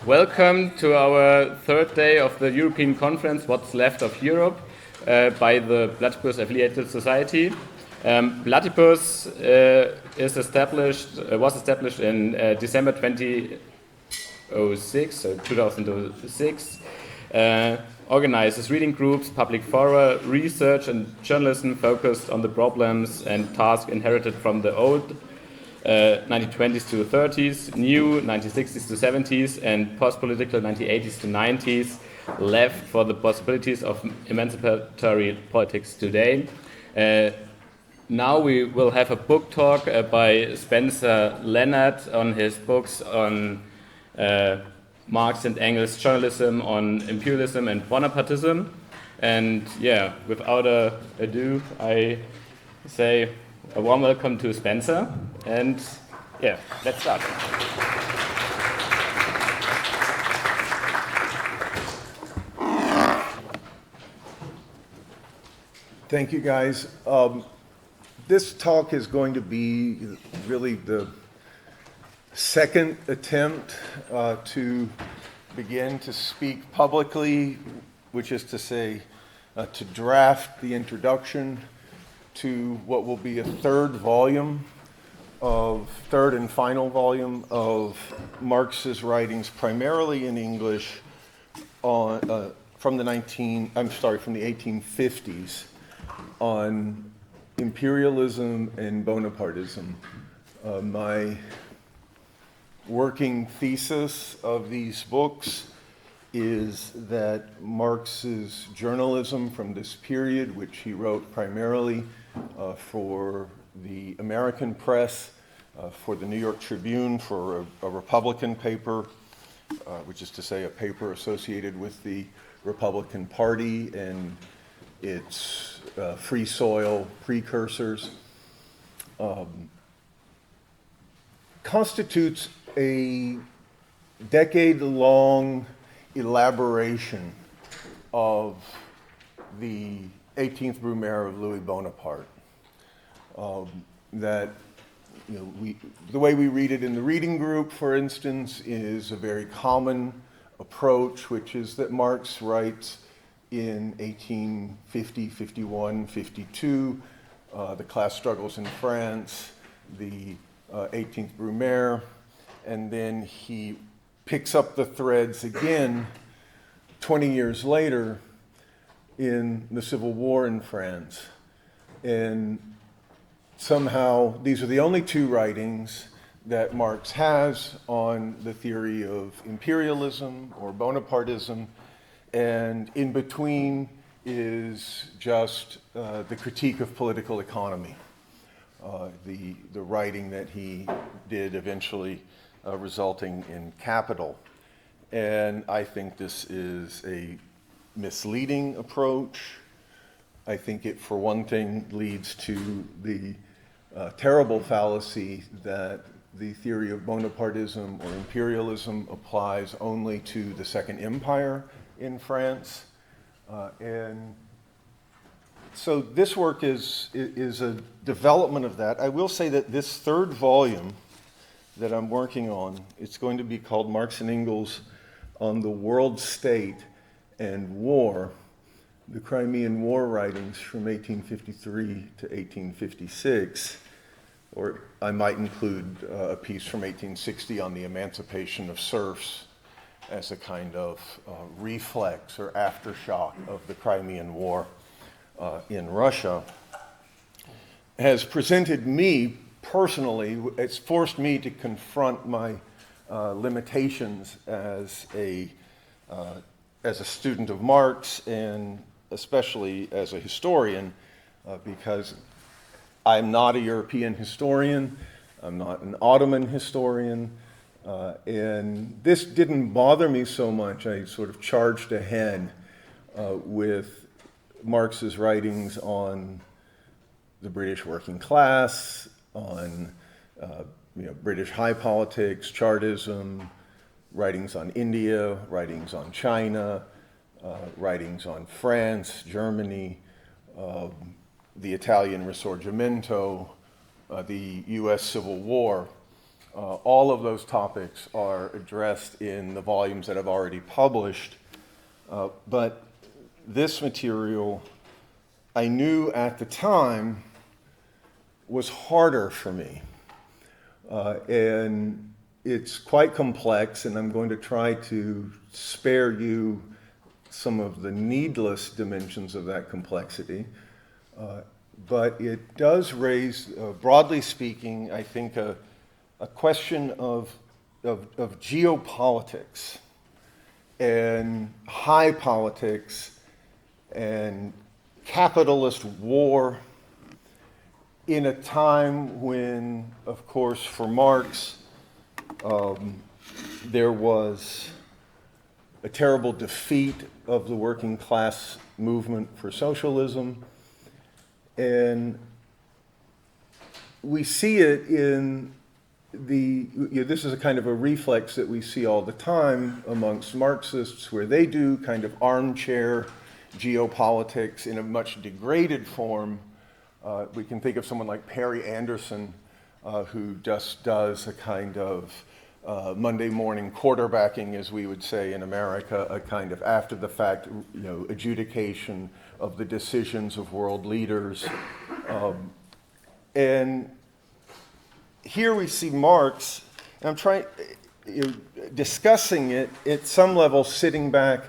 Welcome to our third day of the European Conference, What's Left of Europe, by the Platypus Affiliated Society. Platypus was established in December 2006, so 2006. Organizes reading groups, public fora, research and journalism focused on the problems and tasks inherited from the old 1920s to 30s, new 1960s to 70s, and post-political 1980s to 90s, left for the possibilities of emancipatory politics today. Now we will have a book talk by Spencer Leonard on his books on Marx and Engels journalism, on imperialism and Bonapartism. And yeah, without ado, I say a warm welcome to Spencer. And yeah, let's start. Thank you, guys. This talk is going to be really the second attempt to begin to speak publicly, which is to say, to draft the introduction to what will be a third and final volume of Marx's writings, primarily in English, from the 1850s, on imperialism and Bonapartism. My working thesis of these books is that Marx's journalism from this period, which he wrote primarily for the American press, for the New York Tribune, for a Republican paper, which is to say a paper associated with the Republican Party and its free soil precursors, constitutes a decade-long elaboration of the 18th Brumaire of Louis Bonaparte. The way we read it in the reading group, for instance, is a very common approach, which is that Marx writes in 1850, 51, 52, the class struggles in France, the 18th Brumaire, and then he picks up the threads again 20 years later in the Civil War in France. And somehow these are the only two writings that Marx has on the theory of imperialism or Bonapartism, and in between is just the critique of political economy, the writing that he did eventually resulting in Capital. And I think this is a misleading approach. I think it, for one thing, leads to the terrible fallacy that the theory of Bonapartism or imperialism applies only to the Second Empire in France. And so this work is a development of that. I will say that this third volume that I'm working on, it's going to be called Marx and Engels on the World State and War, the Crimean War writings from 1853 to 1856, or I might include a piece from 1860 on the emancipation of serfs as a kind of reflex or aftershock of the Crimean War in Russia, has presented me personally, it's forced me to confront my limitations as a student of Marx, and especially as a historian, because I'm not a European historian, I'm not an Ottoman historian, and this didn't bother me so much. I sort of charged ahead with Marx's writings on the British working class, on British high politics, Chartism, writings on India, writings on China, writings on France, Germany, the Italian Risorgimento, the US Civil War, All of those topics are addressed in the volumes that I've already published. But this material, I knew at the time, was harder for me. And it's quite complex, and I'm going to try to spare you some of the needless dimensions of that complexity. But it does raise, broadly speaking, I think, a question of geopolitics and high politics and capitalist war in a time when, of course, for Marx, there was a terrible defeat of the working class movement for socialism. And we see it in this is a kind of a reflex that we see all the time amongst Marxists, where they do kind of armchair geopolitics in a much degraded form. We can think of someone like Perry Anderson, who just does a kind of Monday morning quarterbacking, as we would say in America, a kind of after the fact, adjudication of the decisions of world leaders. And here we see Marx, and I'm trying, discussing it at some level, sitting back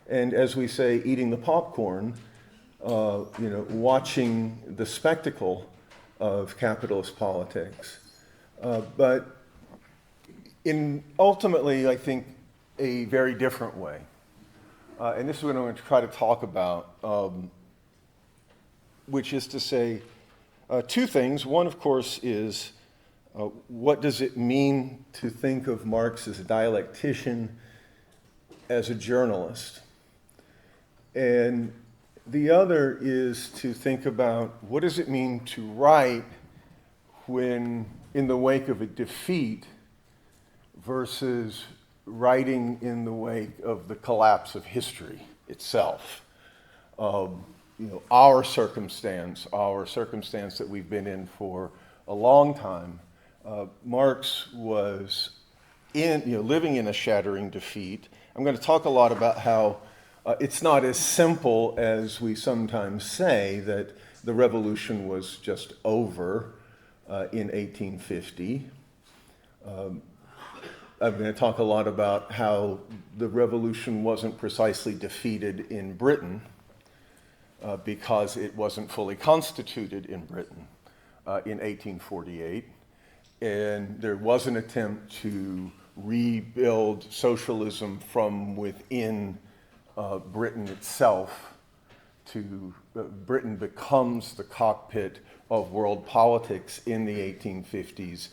and, as we say, eating the popcorn, watching the spectacle of capitalist politics. But in ultimately, I think, a very different way. And this is what I'm going to try to talk about, which is to say two things. One, of course, is what does it mean to think of Marx as a dialectician, as a journalist? And the other is to think about what does it mean to write when in the wake of a defeat versus writing in the wake of the collapse of history itself. Our circumstance that we've been in for a long time. Marx was living in a shattering defeat. I'm going to talk a lot about how it's not as simple as we sometimes say, that the revolution was just over in 1850. I'm going to talk a lot about how the revolution wasn't precisely defeated in Britain because it wasn't fully constituted in Britain in 1848. And there was an attempt to rebuild socialism from within Britain itself. Britain becomes the cockpit of world politics in the 1850s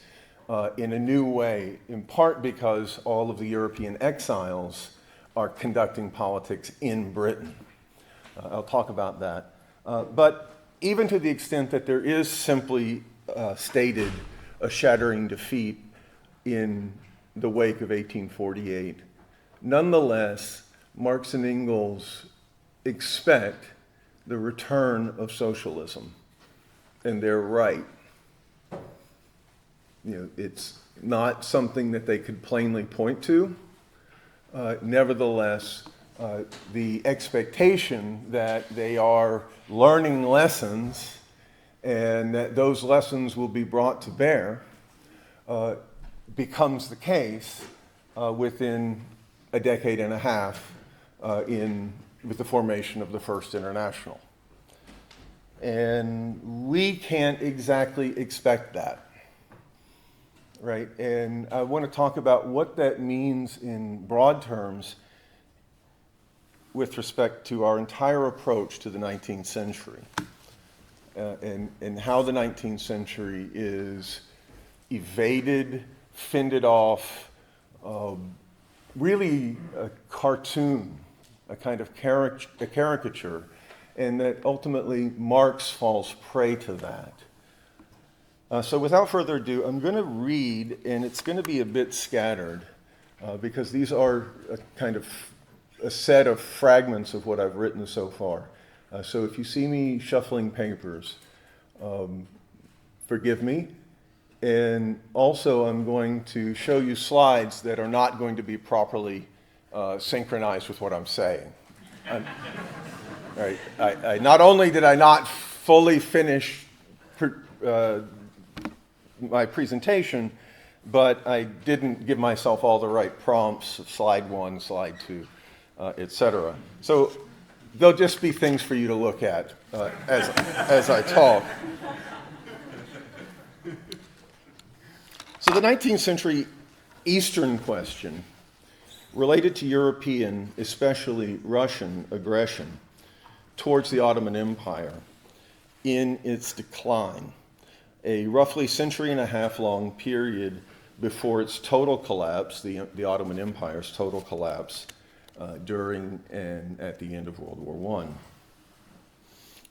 in a new way, in part because all of the European exiles are conducting politics in Britain. I'll talk about that. But even to the extent that there is simply stated a shattering defeat in the wake of 1848, nonetheless, Marx and Engels expect the return of socialism, and they're right. It's not something that they could plainly point to. Nevertheless, the expectation that they are learning lessons and that those lessons will be brought to bear becomes the case within a decade and a half with the formation of the First International. And we can't exactly expect that, right? And I want to talk about what that means in broad terms with respect to our entire approach to the 19th century and how the 19th century is evaded, fended off, really a cartoon, a kind of caricature, and that ultimately Marx falls prey to that. So without further ado, I'm going to read, and it's going to be a bit scattered, because these are a set of fragments of what I've written so far. So if you see me shuffling papers, forgive me. And also I'm going to show you slides that are not going to be properly synchronized with what I'm saying. Right. Not only did I not fully finish my presentation, but I didn't give myself all the right prompts of slide 1, slide 2, etc. So there'll just be things for you to look at as I talk. So the 19th century Eastern question related to European, especially Russian, aggression towards the Ottoman Empire in its decline, a roughly century and a half long period before its total collapse, the Ottoman Empire's total collapse during and at the end of World War I.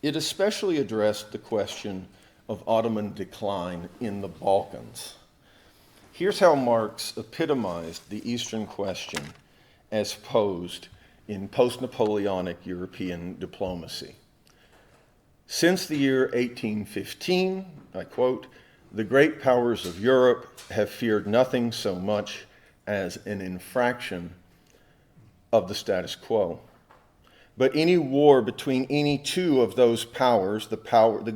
It especially addressed the question of Ottoman decline in the Balkans. Here's how Marx epitomized the Eastern question as posed in post-Napoleonic European diplomacy. Since the year 1815, I quote, "the great powers of Europe have feared nothing so much as an infraction of the status quo. But any war between any two of those powers, the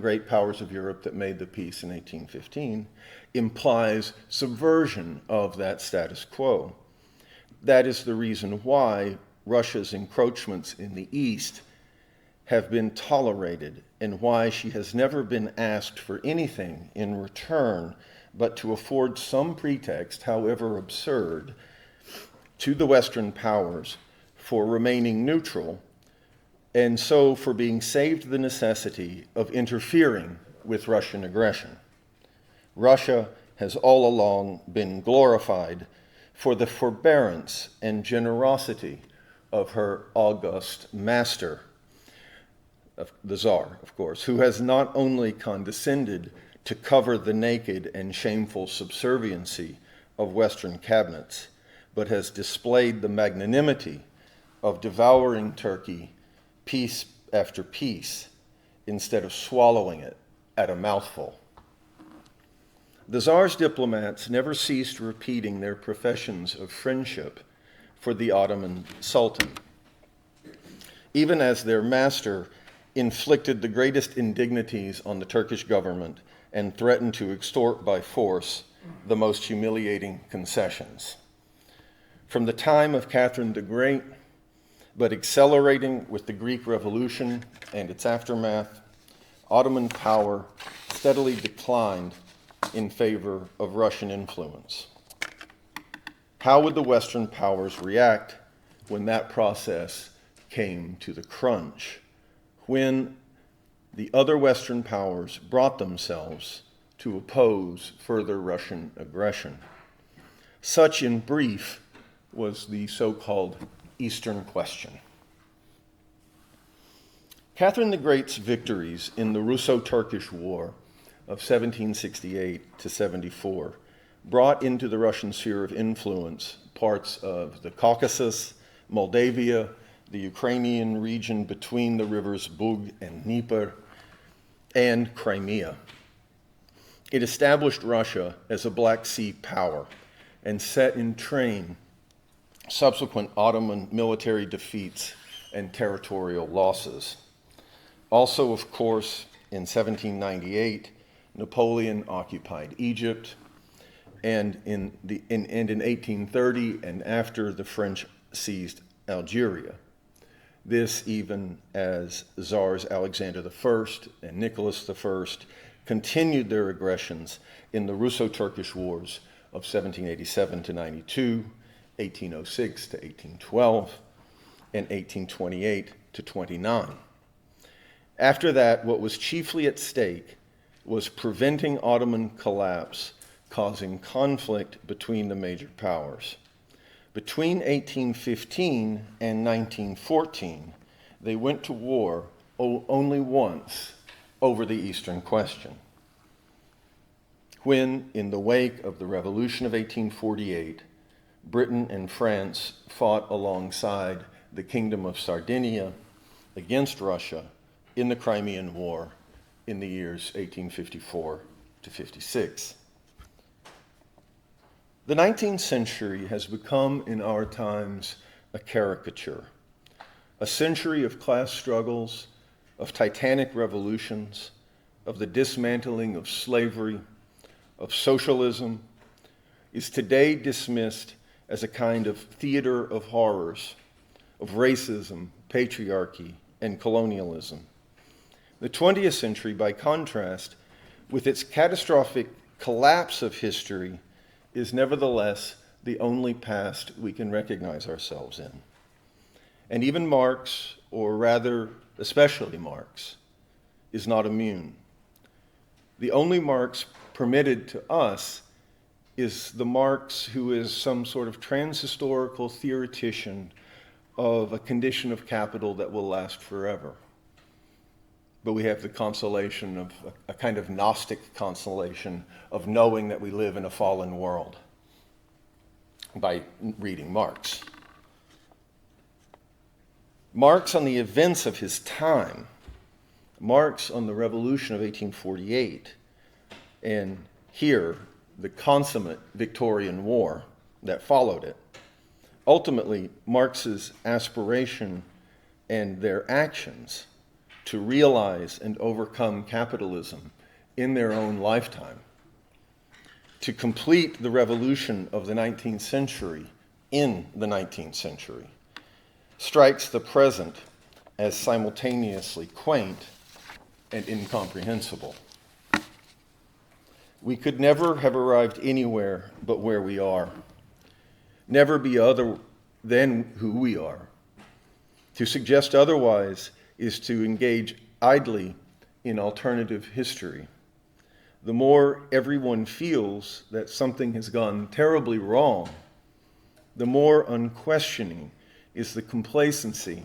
great powers of Europe that made the peace in 1815, implies subversion of that status quo. That is the reason why Russia's encroachments in the East have been tolerated and why she has never been asked for anything in return but to afford some pretext, however absurd, to the Western powers for remaining neutral and so for being saved the necessity of interfering with Russian aggression. Russia has all along been glorified for the forbearance and generosity of her august master, the Tsar, of course, who has not only condescended to cover the naked and shameful subserviency of Western cabinets, but has displayed the magnanimity of devouring Turkey piece after piece instead of swallowing it at a mouthful. The Tsar's diplomats never ceased repeating their professions of friendship for the Ottoman Sultan, even as their master inflicted the greatest indignities on the Turkish government and threatened to extort by force the most humiliating concessions. From the time of Catherine the Great, but accelerating with the Greek Revolution and its aftermath, Ottoman power steadily declined in favor of Russian influence. How would the Western powers react when that process came to the crunch, when the other Western powers brought themselves to oppose further Russian aggression? Such, in brief, was the so-called Eastern question. Catherine the Great's victories in the Russo-Turkish War of 1768 to 74 brought into the Russian sphere of influence parts of the Caucasus, Moldavia, the Ukrainian region between the rivers Bug and Dnieper, and Crimea. It established Russia as a Black Sea power and set in train subsequent Ottoman military defeats and territorial losses. Also, of course, in 1798, Napoleon occupied Egypt, and in 1830 and after, the French seized Algeria. This even as Tsars Alexander I and Nicholas I continued their aggressions in the Russo-Turkish Wars of 1787 to 92, 1806 to 1812, and 1828 to 29. After that, what was chiefly at stake was preventing Ottoman collapse, causing conflict between the major powers. Between 1815 and 1914, they went to war only once over the Eastern question. When, in the wake of the Revolution of 1848, Britain and France fought alongside the Kingdom of Sardinia against Russia in the Crimean War in the years 1854 to 56. The 19th century has become, in our times, a caricature. A century of class struggles, of titanic revolutions, of the dismantling of slavery, of socialism, is today dismissed as a kind of theater of horrors, of racism, patriarchy, and colonialism. The 20th century, by contrast, with its catastrophic collapse of history, is nevertheless the only past we can recognize ourselves in. And even Marx, or rather, especially Marx, is not immune. The only Marx permitted to us is the Marx who is some sort of transhistorical theoretician of a condition of capital that will last forever. But we have the consolation of a kind of Gnostic consolation of knowing that we live in a fallen world by reading Marx. Marx on the events of his time, Marx on the revolution of 1848, and here, the consummate Victorian War that followed it. Ultimately, Marx's aspiration and their actions to realize and overcome capitalism in their own lifetime, to complete the revolution of the 19th century in the 19th century, strikes the present as simultaneously quaint and incomprehensible. We could never have arrived anywhere but where we are, never be other than who we are. To suggest otherwise is to engage idly in alternative history. The more everyone feels that something has gone terribly wrong, the more unquestioning is the complacency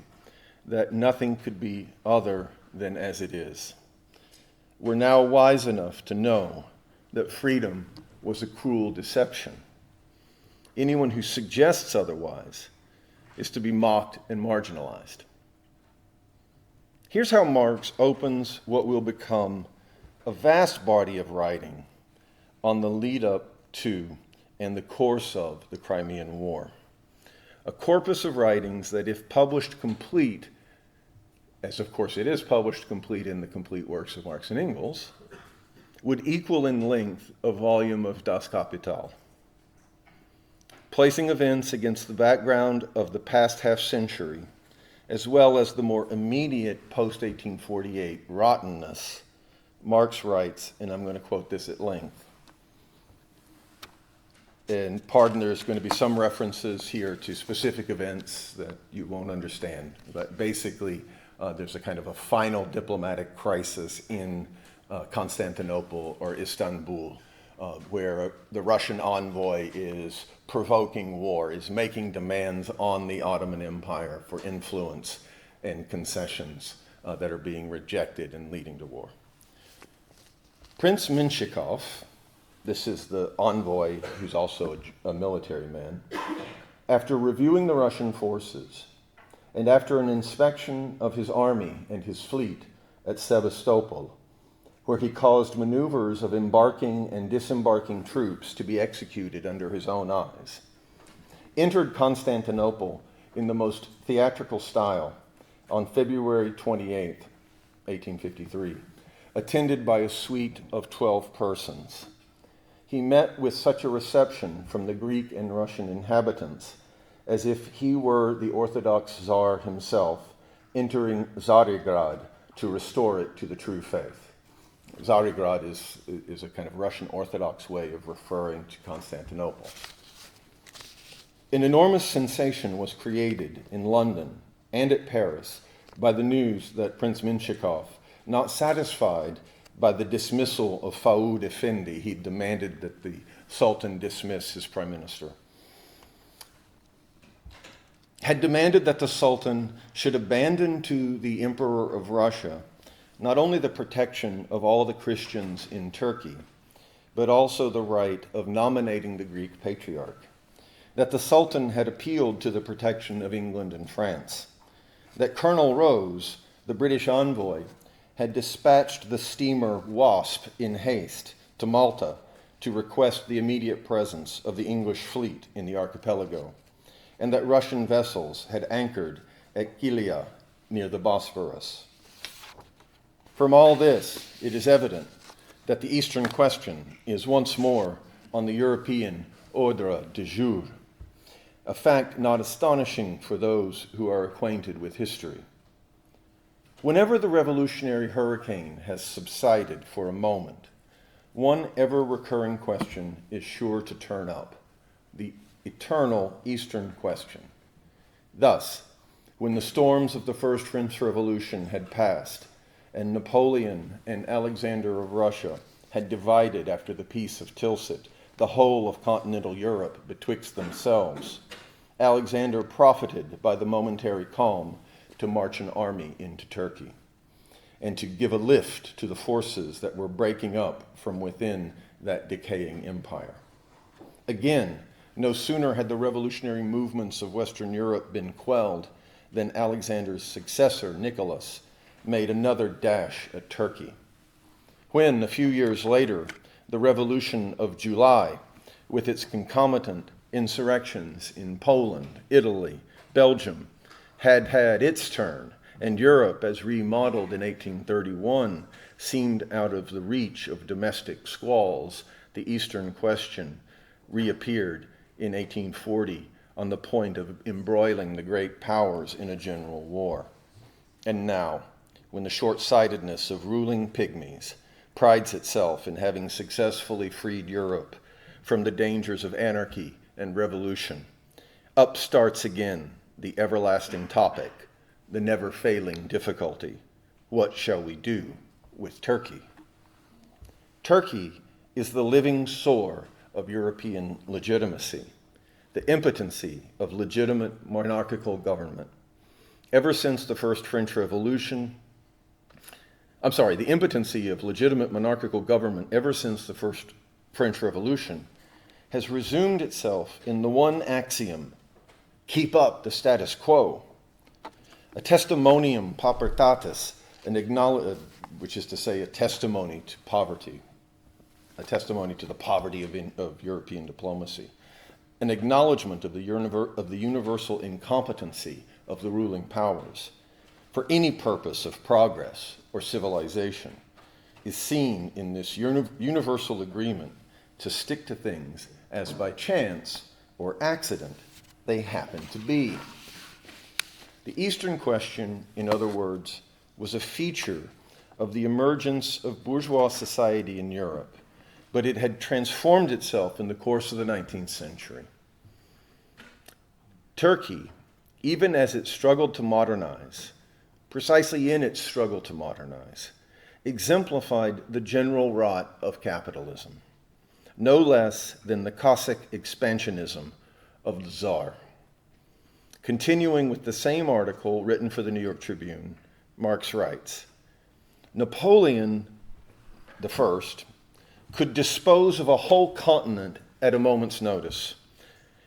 that nothing could be other than as it is. We're now wise enough to know that freedom was a cruel deception. Anyone who suggests otherwise is to be mocked and marginalized. Here's how Marx opens what will become a vast body of writing on the lead up to and the course of the Crimean War. A corpus of writings that, if published complete, as of course it is published complete in the complete works of Marx and Engels, would equal in length a volume of Das Kapital. Placing events against the background of the past half-century, as well as the more immediate post-1848 rottenness, Marx writes, and I'm going to quote this at length, and pardon, there's going to be some references here to specific events that you won't understand, but basically there's a kind of a final diplomatic crisis in Constantinople or Istanbul, where the Russian envoy is provoking war, is making demands on the Ottoman Empire for influence and concessions that are being rejected and leading to war. Prince Menshikov, this is the envoy who's also a military man, after reviewing the Russian forces and after an inspection of his army and his fleet at Sevastopol, where he caused maneuvers of embarking and disembarking troops to be executed under his own eyes, entered Constantinople in the most theatrical style on February 28, 1853, attended by a suite of 12 persons. He met with such a reception from the Greek and Russian inhabitants as if he were the Orthodox Tsar himself entering Tsarigrad to restore it to the true faith. Tsarigrad is a kind of Russian Orthodox way of referring to Constantinople. An enormous sensation was created in London and at Paris by the news that Prince Menshikov, not satisfied by the dismissal of Faoud Effendi, he demanded that the Sultan dismiss his prime minister, had demanded that the Sultan should abandon to the Emperor of Russia not only the protection of all the Christians in Turkey, but also the right of nominating the Greek Patriarch, that the Sultan had appealed to the protection of England and France, that Colonel Rose, the British envoy, had dispatched the steamer Wasp in haste to Malta to request the immediate presence of the English fleet in the archipelago, and that Russian vessels had anchored at Kilia near the Bosphorus. From all this, it is evident that the Eastern question is once more on the European ordre du jour, a fact not astonishing for those who are acquainted with history. Whenever the revolutionary hurricane has subsided for a moment, one ever-recurring question is sure to turn up, the eternal Eastern question. Thus, when the storms of the First French Revolution had passed, and Napoleon and Alexander of Russia had divided after the Peace of Tilsit the whole of continental Europe betwixt themselves, Alexander profited by the momentary calm to march an army into Turkey and to give a lift to the forces that were breaking up from within that decaying empire. Again, no sooner had the revolutionary movements of Western Europe been quelled than Alexander's successor, Nicholas, made another dash at Turkey. When, a few years later, the Revolution of July, with its concomitant insurrections in Poland, Italy, Belgium, had had its turn, and Europe, as remodeled in 1831, seemed out of the reach of domestic squalls, the Eastern question reappeared in 1840 on the point of embroiling the great powers in a general war. And now, when the short-sightedness of ruling pygmies prides itself in having successfully freed Europe from the dangers of anarchy and revolution, up starts again the everlasting topic, the never-failing difficulty. What shall we do with Turkey? Turkey is the living sore of European legitimacy, the impotency of legitimate monarchical government. Ever since the First French Revolution, the impotency of legitimate monarchical government ever since the First French Revolution has resumed itself in the one axiom, keep up the status quo. A testimonium paupertatis, which is to say a testimony to poverty, a testimony to the poverty of European diplomacy, an acknowledgement of the universal incompetency of the ruling powers for any purpose of progress or civilization, is seen in this universal agreement to stick to things as by chance or accident they happen to be. The Eastern question, in other words, was a feature of the emergence of bourgeois society in Europe, but it had transformed itself in the course of the 19th century. Turkey, even as it struggled to modernize, precisely in its struggle to modernize, exemplified the general rot of capitalism, no less than the Cossack expansionism of the Tsar. Continuing with the same article written for the New York Tribune, Marx writes, Napoleon I could dispose of a whole continent at a moment's notice,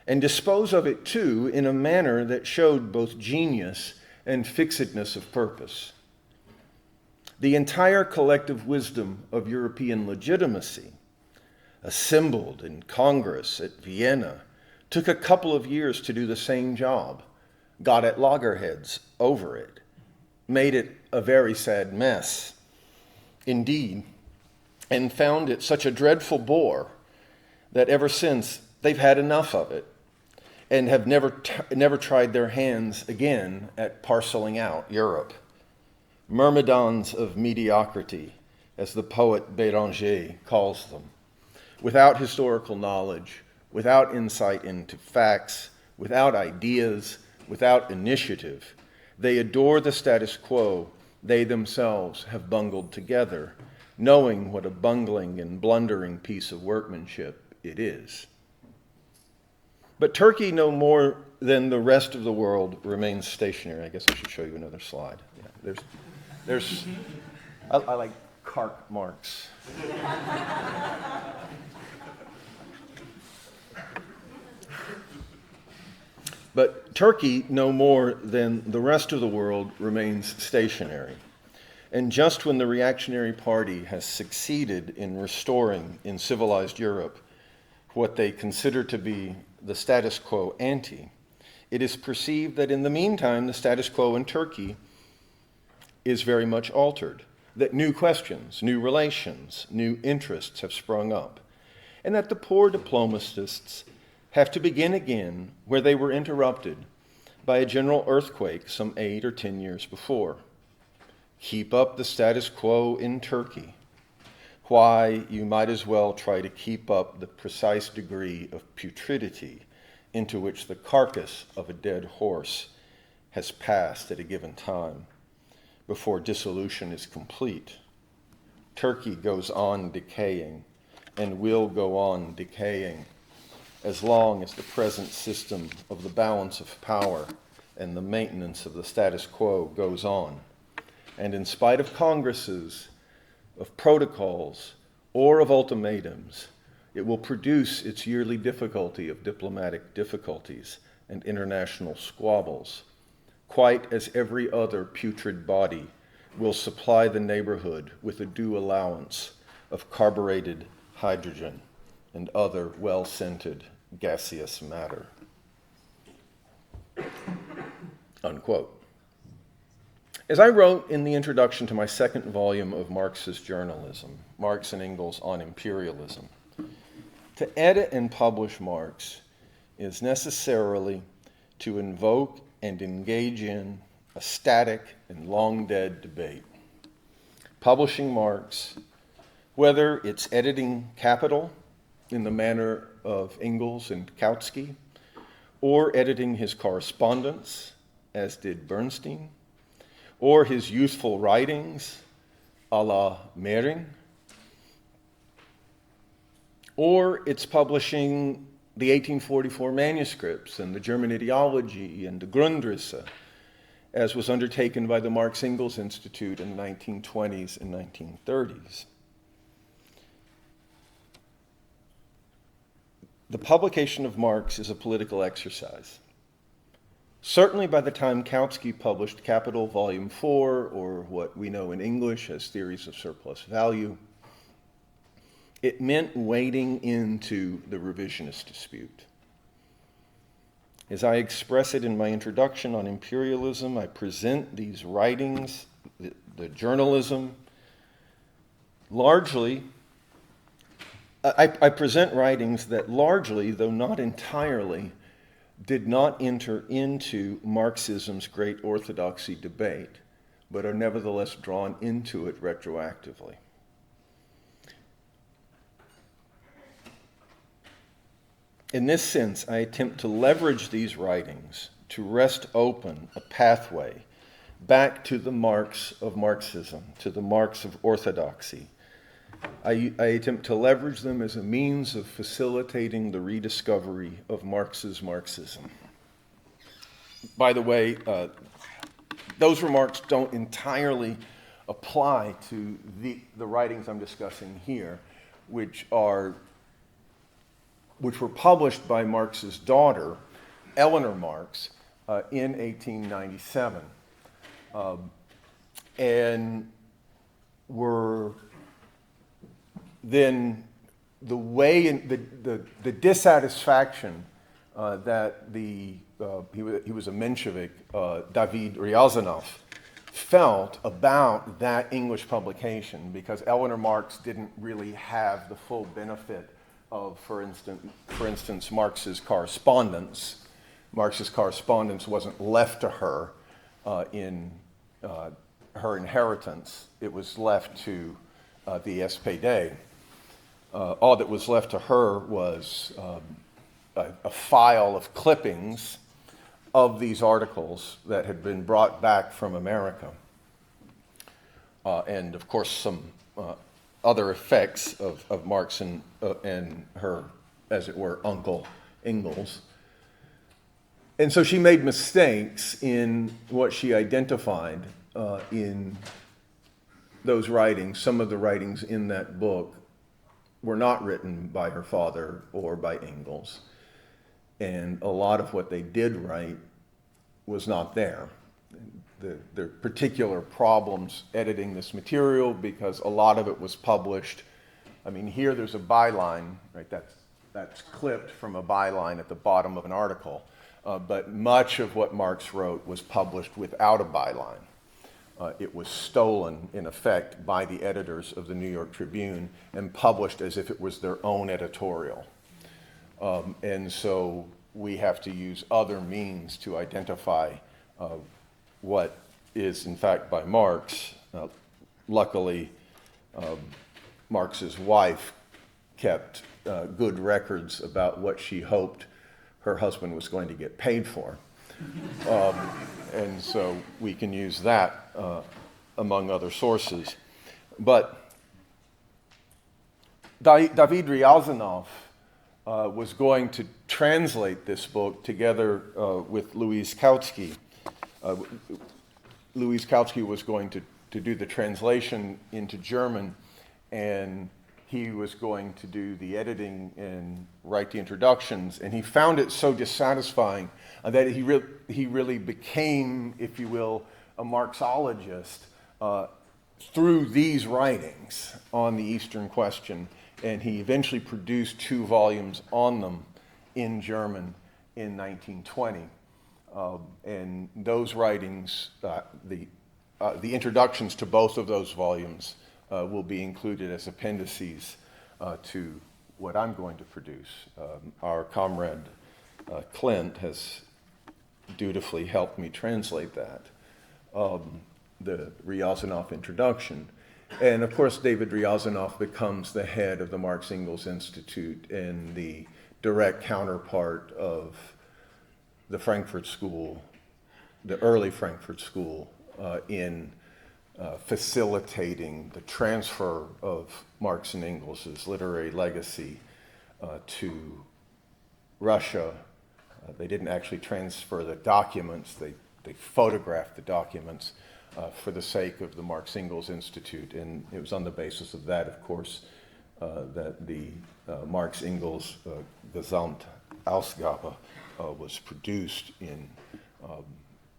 and dispose of it too in a manner that showed both genius and fixedness of purpose. The entire collective wisdom of European legitimacy, assembled in Congress at Vienna, took a couple of years to do the same job, got at loggerheads over it, made it a very sad mess, indeed, and found it such a dreadful bore that ever since they've had enough of it and have never tried their hands again at parceling out Europe. Myrmidons of mediocrity, as the poet Béranger calls them, without historical knowledge, without insight into facts, without ideas, without initiative. They adore the status quo they themselves have bungled together, knowing what a bungling and blundering piece of workmanship it is. But Turkey, no more than the rest of the world, remains stationary. I guess I should show you another slide. Yeah, I like Karl Marx. But Turkey, no more than the rest of the world, remains stationary. And just when the reactionary party has succeeded in restoring in civilized Europe what they consider to be the status quo ante, it is perceived that in the meantime the status quo in Turkey is very much altered, that new questions, new relations, new interests have sprung up, and that the poor diplomatists have to begin again where they were interrupted by a general earthquake some 8 or 10 years before. Keep up the status quo in Turkey. Why, you might as well try to keep up the precise degree of putridity into which the carcass of a dead horse has passed at a given time before dissolution is complete. Turkey goes on decaying and will go on decaying as long as the present system of the balance of power and the maintenance of the status quo goes on. And in spite of congresses, of protocols, or of ultimatums, it will produce its yearly difficulty of diplomatic difficulties and international squabbles, quite as every other putrid body will supply the neighborhood with a due allowance of carbureted hydrogen and other well-scented gaseous matter. Unquote. As I wrote in the introduction to my second volume of Marxist journalism, Marx and Engels on Imperialism, to edit and publish Marx is necessarily to invoke and engage in a static and long-dead debate. Publishing Marx, whether it's editing Capital in the manner of Engels and Kautsky, or editing his correspondence, as did Bernstein, or his youthful writings, a la Mehring, or it's publishing the 1844 manuscripts and the German ideology and the Grundrisse, as was undertaken by the Marx-Engels Institute in the 1920s and 1930s. The publication of Marx is a political exercise. Certainly by the time Kautsky published Capital Volume 4, or what we know in English as Theories of Surplus Value, it meant wading into the revisionist dispute. As I express it in my introduction on imperialism, I present these writings, the journalism, largely, I present writings that largely, though not entirely, did not enter into Marxism's great orthodoxy debate, but are nevertheless drawn into it retroactively. In this sense, I attempt to leverage these writings to wrest open a pathway back to the Marx of Marxism, to the Marx of orthodoxy. I attempt to leverage them as a means of facilitating the rediscovery of Marx's Marxism. By the way, those remarks don't entirely apply to the writings I'm discussing here, which were published by Marx's daughter, Eleanor Marx, in 1897, and were then the way the dissatisfaction that he was a Menshevik, David Ryazanov, felt about that English publication, because Eleanor Marx didn't really have the full benefit of, for instance, Marx's correspondence. Marx's correspondence wasn't left to her in her inheritance. It was left to the SPD. All that was left to her was a file of clippings of these articles that had been brought back from America. And of course, some other effects of Marx and her, as it were, uncle Engels. And so she made mistakes in what she identified in those writings. Some of the writings in that book were not written by her father or by Engels. And a lot of what they did write was not there. There are particular problems editing this material because a lot of it was published. I mean, here there's a byline, right? That's clipped from a byline at the bottom of an article. But much of what Marx wrote was published without a byline. It was stolen, in effect, by the editors of the New York Tribune and published as if it was their own editorial. And so we have to use other means to identify what is, in fact, by Marx. Luckily, Marx's wife kept good records about what she hoped her husband was going to get paid for. And so we can use that among other sources. But David Ryazanov was going to translate this book together with Louise Kautsky. Louise Kautsky was going to do the translation into German, and he was going to do the editing and write the introductions, and he found it so dissatisfying that he really became, if you will, a Marxologist through these writings on the Eastern question, and he eventually produced 2 volumes on them in German in 1920. And those writings, the introductions to both of those volumes will be included as appendices to what I'm going to produce. Our comrade Clint has dutifully helped me translate that, the Ryazanov introduction. And of course, David Ryazanov becomes the head of the Marx Engels Institute and the direct counterpart of the Frankfurt School, the early Frankfurt School, in facilitating the transfer of Marx and Engels' literary legacy to Russia. They didn't actually transfer the documents, they photographed the documents for the sake of the Marx Engels Institute. And it was on the basis of that, of course, that the Marx Engels Gesamtausgabe was produced in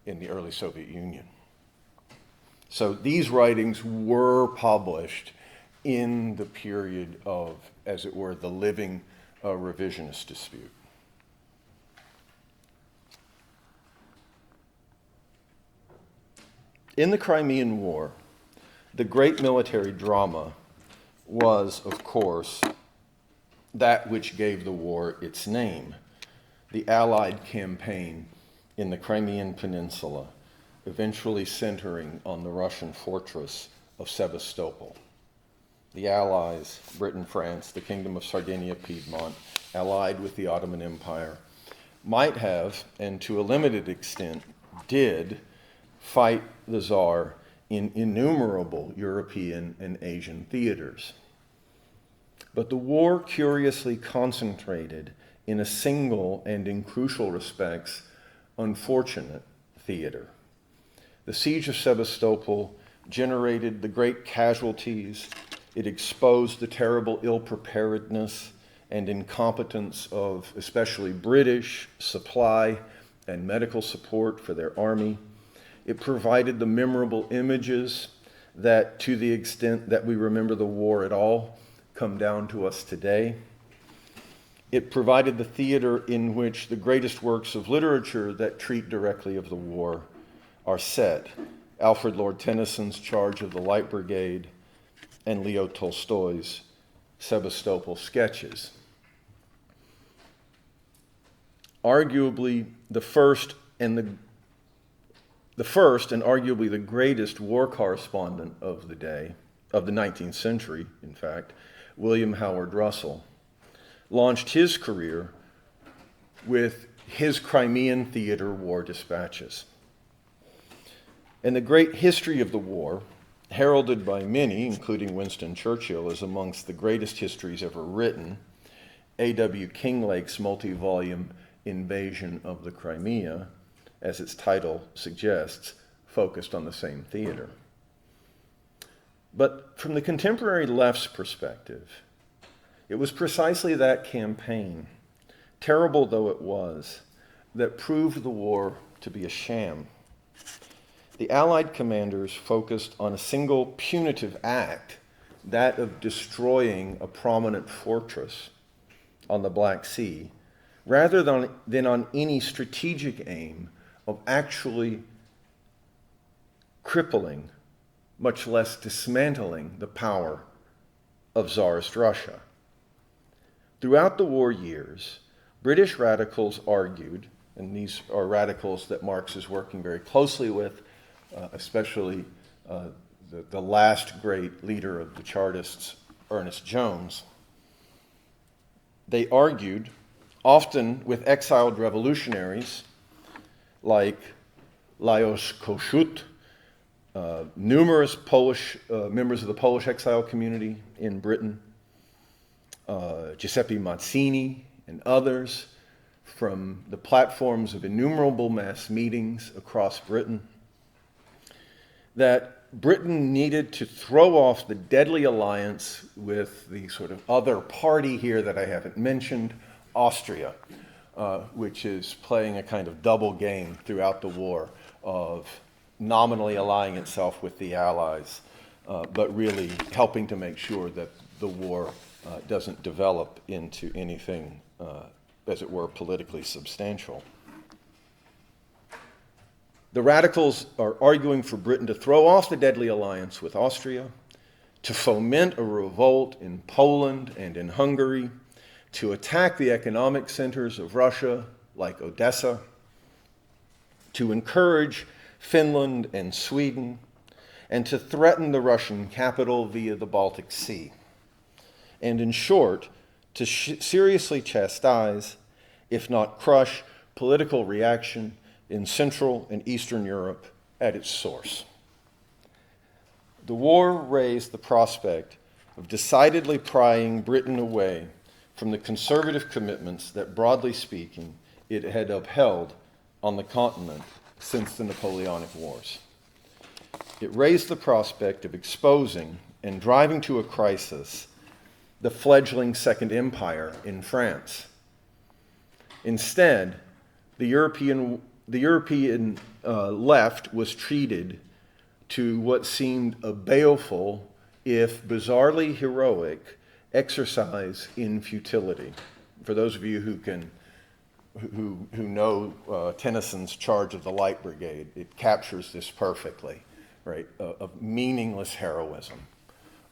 the early Soviet Union. So these writings were published in the period of, as it were, the living revisionist dispute. In the Crimean War, the great military drama was, of course, that which gave the war its name, the Allied campaign in the Crimean Peninsula, eventually centering on the Russian fortress of Sevastopol. The Allies, Britain, France, the Kingdom of Sardinia, Piedmont, allied with the Ottoman Empire, might have, and to a limited extent did, fight the Tsar in innumerable European and Asian theaters. But the war curiously concentrated in a single and, in crucial respects, unfortunate theater. The siege of Sevastopol generated the great casualties. It exposed the terrible ill-preparedness and incompetence of especially British supply and medical support for their army. It provided the memorable images that, to the extent that we remember the war at all, come down to us today. It provided the theater in which the greatest works of literature that treat directly of the war are set. Alfred Lord Tennyson's Charge of the Light Brigade and Leo Tolstoy's Sevastopol Sketches. Arguably the first and arguably the greatest war correspondent of the day, of the 19th century, in fact, William Howard Russell, launched his career with his Crimean Theater War Dispatches. And the great history of the war, heralded by many, including Winston Churchill, as amongst the greatest histories ever written, A.W. Kinglake's multi-volume Invasion of the Crimea, as its title suggests, focused on the same theater. But from the contemporary left's perspective, it was precisely that campaign, terrible though it was, that proved the war to be a sham. the Allied commanders focused on a single punitive act, that of destroying a prominent fortress on the Black Sea, rather than on any strategic aim of actually crippling, much less dismantling, the power of Tsarist Russia. Throughout the war years, British radicals argued, and these are radicals that Marx is working very closely with, especially the last great leader of the Chartists, Ernest Jones. They argued, often with exiled revolutionaries like Lajos Kossuth, numerous Polish members of the Polish exile community in Britain, Giuseppe Mazzini, and others from the platforms of innumerable mass meetings across Britain, that Britain needed to throw off the deadly alliance with the sort of other party here that I haven't mentioned, Austria, which is playing a kind of double game throughout the war of nominally allying itself with the Allies, but really helping to make sure that the war doesn't develop into anything, as it were, politically substantial. The radicals are arguing for Britain to throw off the deadly alliance with Austria, to foment a revolt in Poland and in Hungary, to attack the economic centers of Russia, like Odessa, to encourage Finland and Sweden, and to threaten the Russian capital via the Baltic Sea. And in short, to seriously chastise, if not crush, political reaction in Central and Eastern Europe at its source. The war raised the prospect of decidedly prying Britain away from the conservative commitments that, broadly speaking, it had upheld on the continent since the Napoleonic Wars. It raised the prospect of exposing and driving to a crisis the fledgling Second Empire in France. Instead, the European left was treated to what seemed a baleful, if bizarrely heroic, exercise in futility. For those of you who know Tennyson's Charge of the Light Brigade, it captures this perfectly, right? Of meaningless heroism,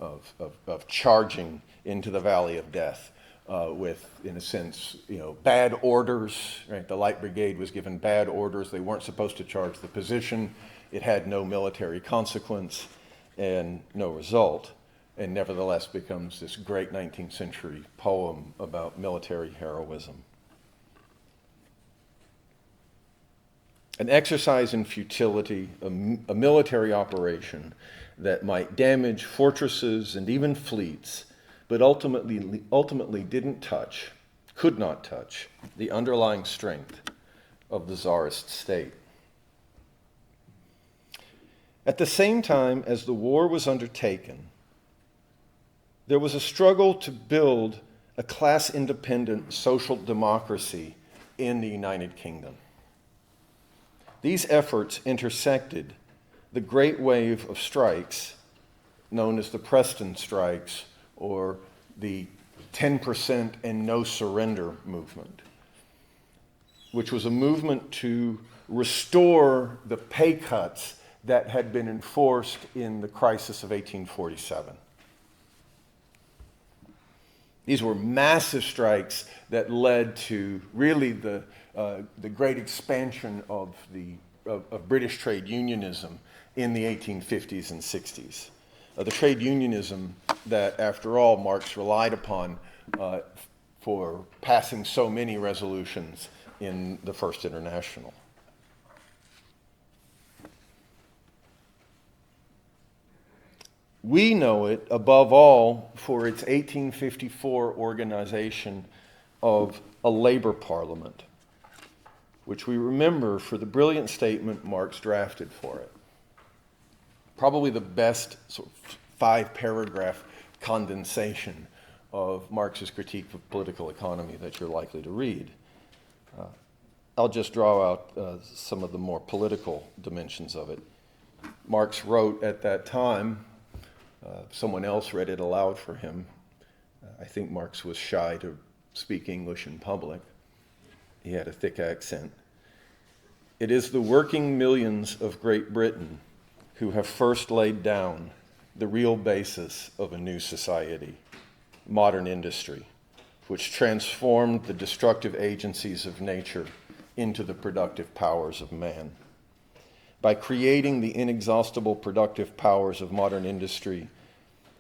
of charging into the valley of death. With, in a sense, bad orders, right? The Light Brigade was given bad orders. They weren't supposed to charge the position. It had no military consequence and no result, and nevertheless becomes this great 19th century poem about military heroism. An exercise in futility, a military operation that might damage fortresses and even fleets, but ultimately could not touch the underlying strength of the Tsarist state. At the same time as the war was undertaken, there was a struggle to build a class-independent social democracy in the United Kingdom. These efforts intersected the great wave of strikes known as the Preston strikes, or the 10% and no surrender movement, which was a movement to restore the pay cuts that had been enforced in the crisis of 1847. These were massive strikes that led to really the great expansion of British trade unionism in the 1850s and 60s. The trade unionism that, after all, Marx relied upon for passing so many resolutions in the First International. We know it, above all, for its 1854 organization of a labor parliament, which we remember for the brilliant statement Marx drafted for it. Probably the best sort of 5-paragraph condensation of Marx's critique of political economy that you're likely to read. I'll just draw out some of the more political dimensions of it. Marx wrote at that time. Someone else read it aloud for him. I think Marx was shy to speak English in public. He had a thick accent. It is the working millions of Great Britain who have first laid down the real basis of a new society, modern industry, which transformed the destructive agencies of nature into the productive powers of man. By creating the inexhaustible productive powers of modern industry,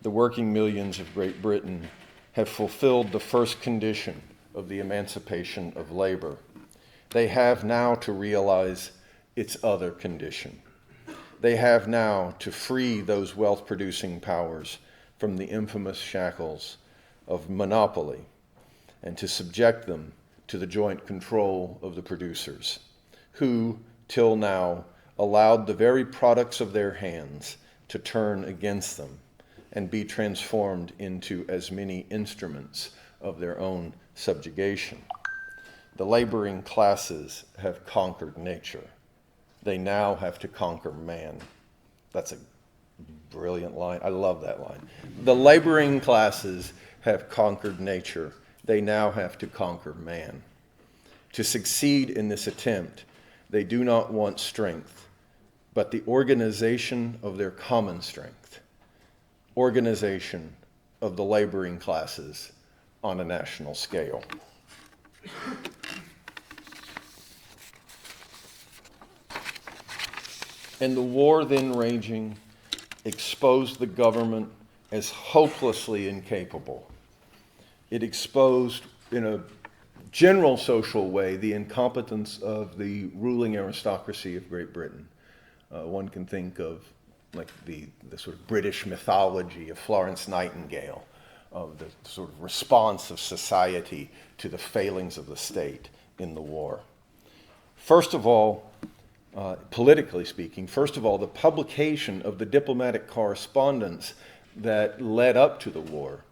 the working millions of Great Britain have fulfilled the first condition of the emancipation of labor. They have now to realize its other condition. They have now to free those wealth-producing powers from the infamous shackles of monopoly and to subject them to the joint control of the producers, who, till now, allowed the very products of their hands to turn against them and be transformed into as many instruments of their own subjugation. The laboring classes have conquered nature. They now have to conquer man. That's a brilliant line. I love that line. The laboring classes have conquered nature. They now have to conquer man. To succeed in this attempt, they do not want strength, but the organization of their common strength, organization of the laboring classes on a national scale. And the war then raging exposed the government as hopelessly incapable. It exposed, in a general social way, the incompetence of the ruling aristocracy of Great Britain. One can think of like the sort of British mythology of Florence Nightingale, of the sort of response of society to the failings of the state in the war. First of all, politically speaking, first of all, the publication of the diplomatic correspondence that led up to the war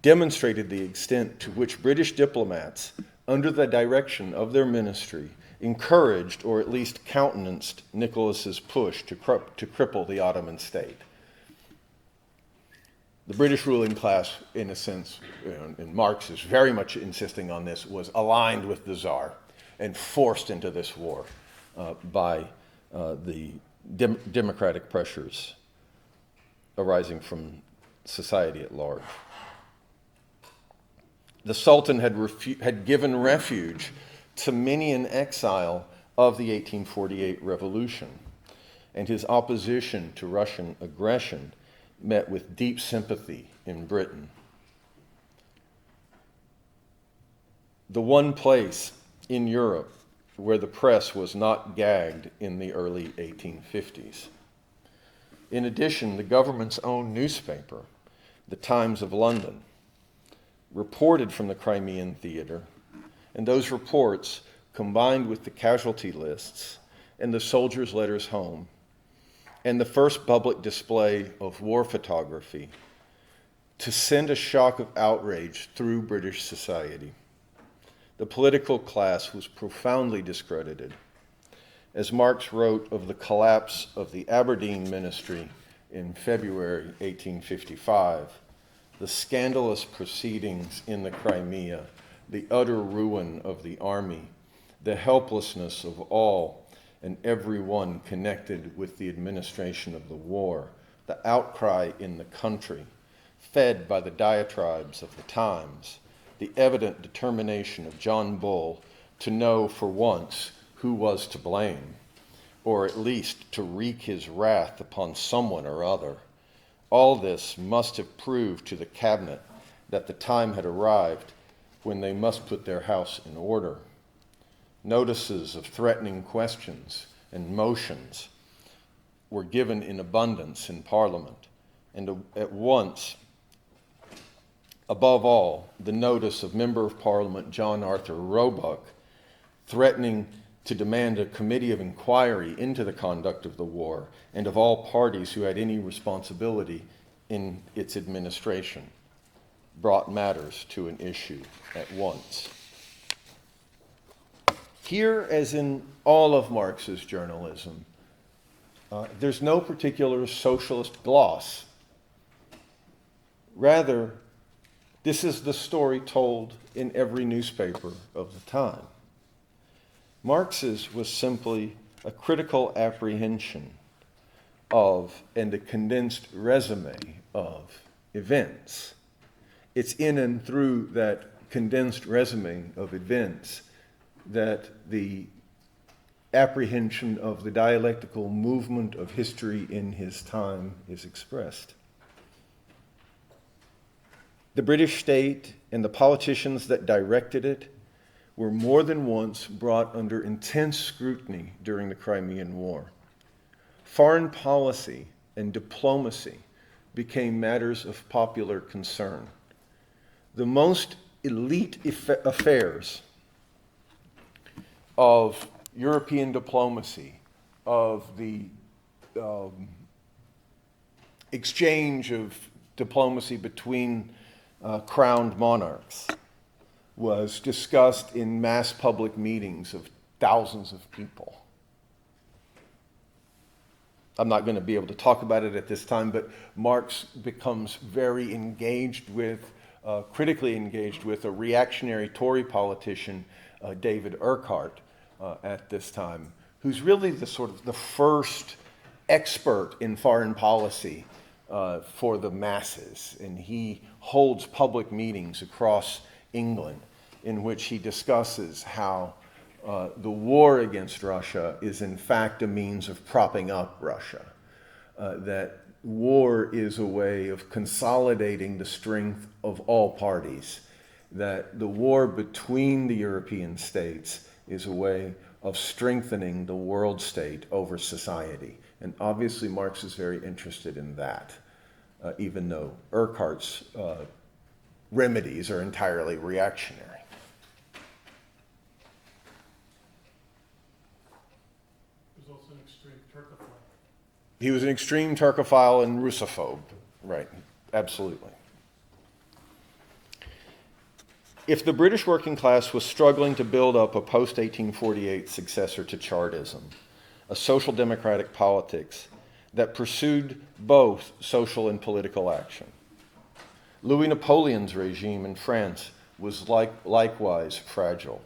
demonstrated the extent to which British diplomats, under the direction of their ministry, encouraged or at least countenanced Nicholas's push to cripple the Ottoman state. The British ruling class, in a sense, and Marx is very much insisting on this, was aligned with the Tsar and forced into this war by the democratic pressures arising from society at large. The Sultan had given refuge to many in exile of the 1848 revolution, and his opposition to Russian aggression met with deep sympathy in Britain. The one place in Europe where the press was not gagged in the early 1850s. In addition, the government's own newspaper, the Times of London, reported from the Crimean theater, and those reports, combined with the casualty lists and the soldiers' letters home, and the first public display of war photography, to send a shock of outrage through British society. The political class was profoundly discredited. As Marx wrote of the collapse of the Aberdeen ministry in February 1855, the scandalous proceedings in the Crimea, the utter ruin of the army, the helplessness of all and everyone connected with the administration of the war, the outcry in the country, fed by the diatribes of the times, the evident determination of John Bull to know for once who was to blame, or at least to wreak his wrath upon someone or other. All this must have proved to the cabinet that the time had arrived when they must put their house in order. Notices of threatening questions and motions were given in abundance in Parliament, and at once, above all, the notice of Member of Parliament John Arthur Roebuck threatening to demand a committee of inquiry into the conduct of the war and of all parties who had any responsibility in its administration brought matters to an issue at once. Here, as in all of Marx's journalism, there's no particular socialist gloss. Rather, this is the story told in every newspaper of the time. Marx's was simply a critical apprehension of and a condensed resume of events. It's in and through that condensed resume of events that the apprehension of the dialectical movement of history in his time is expressed. The British state and the politicians that directed it were more than once brought under intense scrutiny during the Crimean War. Foreign policy and diplomacy became matters of popular concern. The most elite affairs of European diplomacy, of the exchange of diplomacy between crowned monarchs, was discussed in mass public meetings of thousands of people. I'm not going to be able to talk about it at this time, but Marx becomes very engaged with, critically engaged with a reactionary Tory politician, David Urquhart, at this time, who's really the sort of the first expert in foreign policy for the masses. And he holds public meetings across England in which he discusses how the war against Russia is in fact a means of propping up Russia, that war is a way of consolidating the strength of all parties, that the war between the European states is a way of strengthening the world state over society. And obviously Marx is very interested in that, even though Urquhart's remedies are entirely reactionary. He was an extreme Turcophile and Russophobe, right, absolutely. If the British working class was struggling to build up a post-1848 successor to Chartism, a social democratic politics that pursued both social and political action, Louis Napoleon's regime in France was likewise fragile.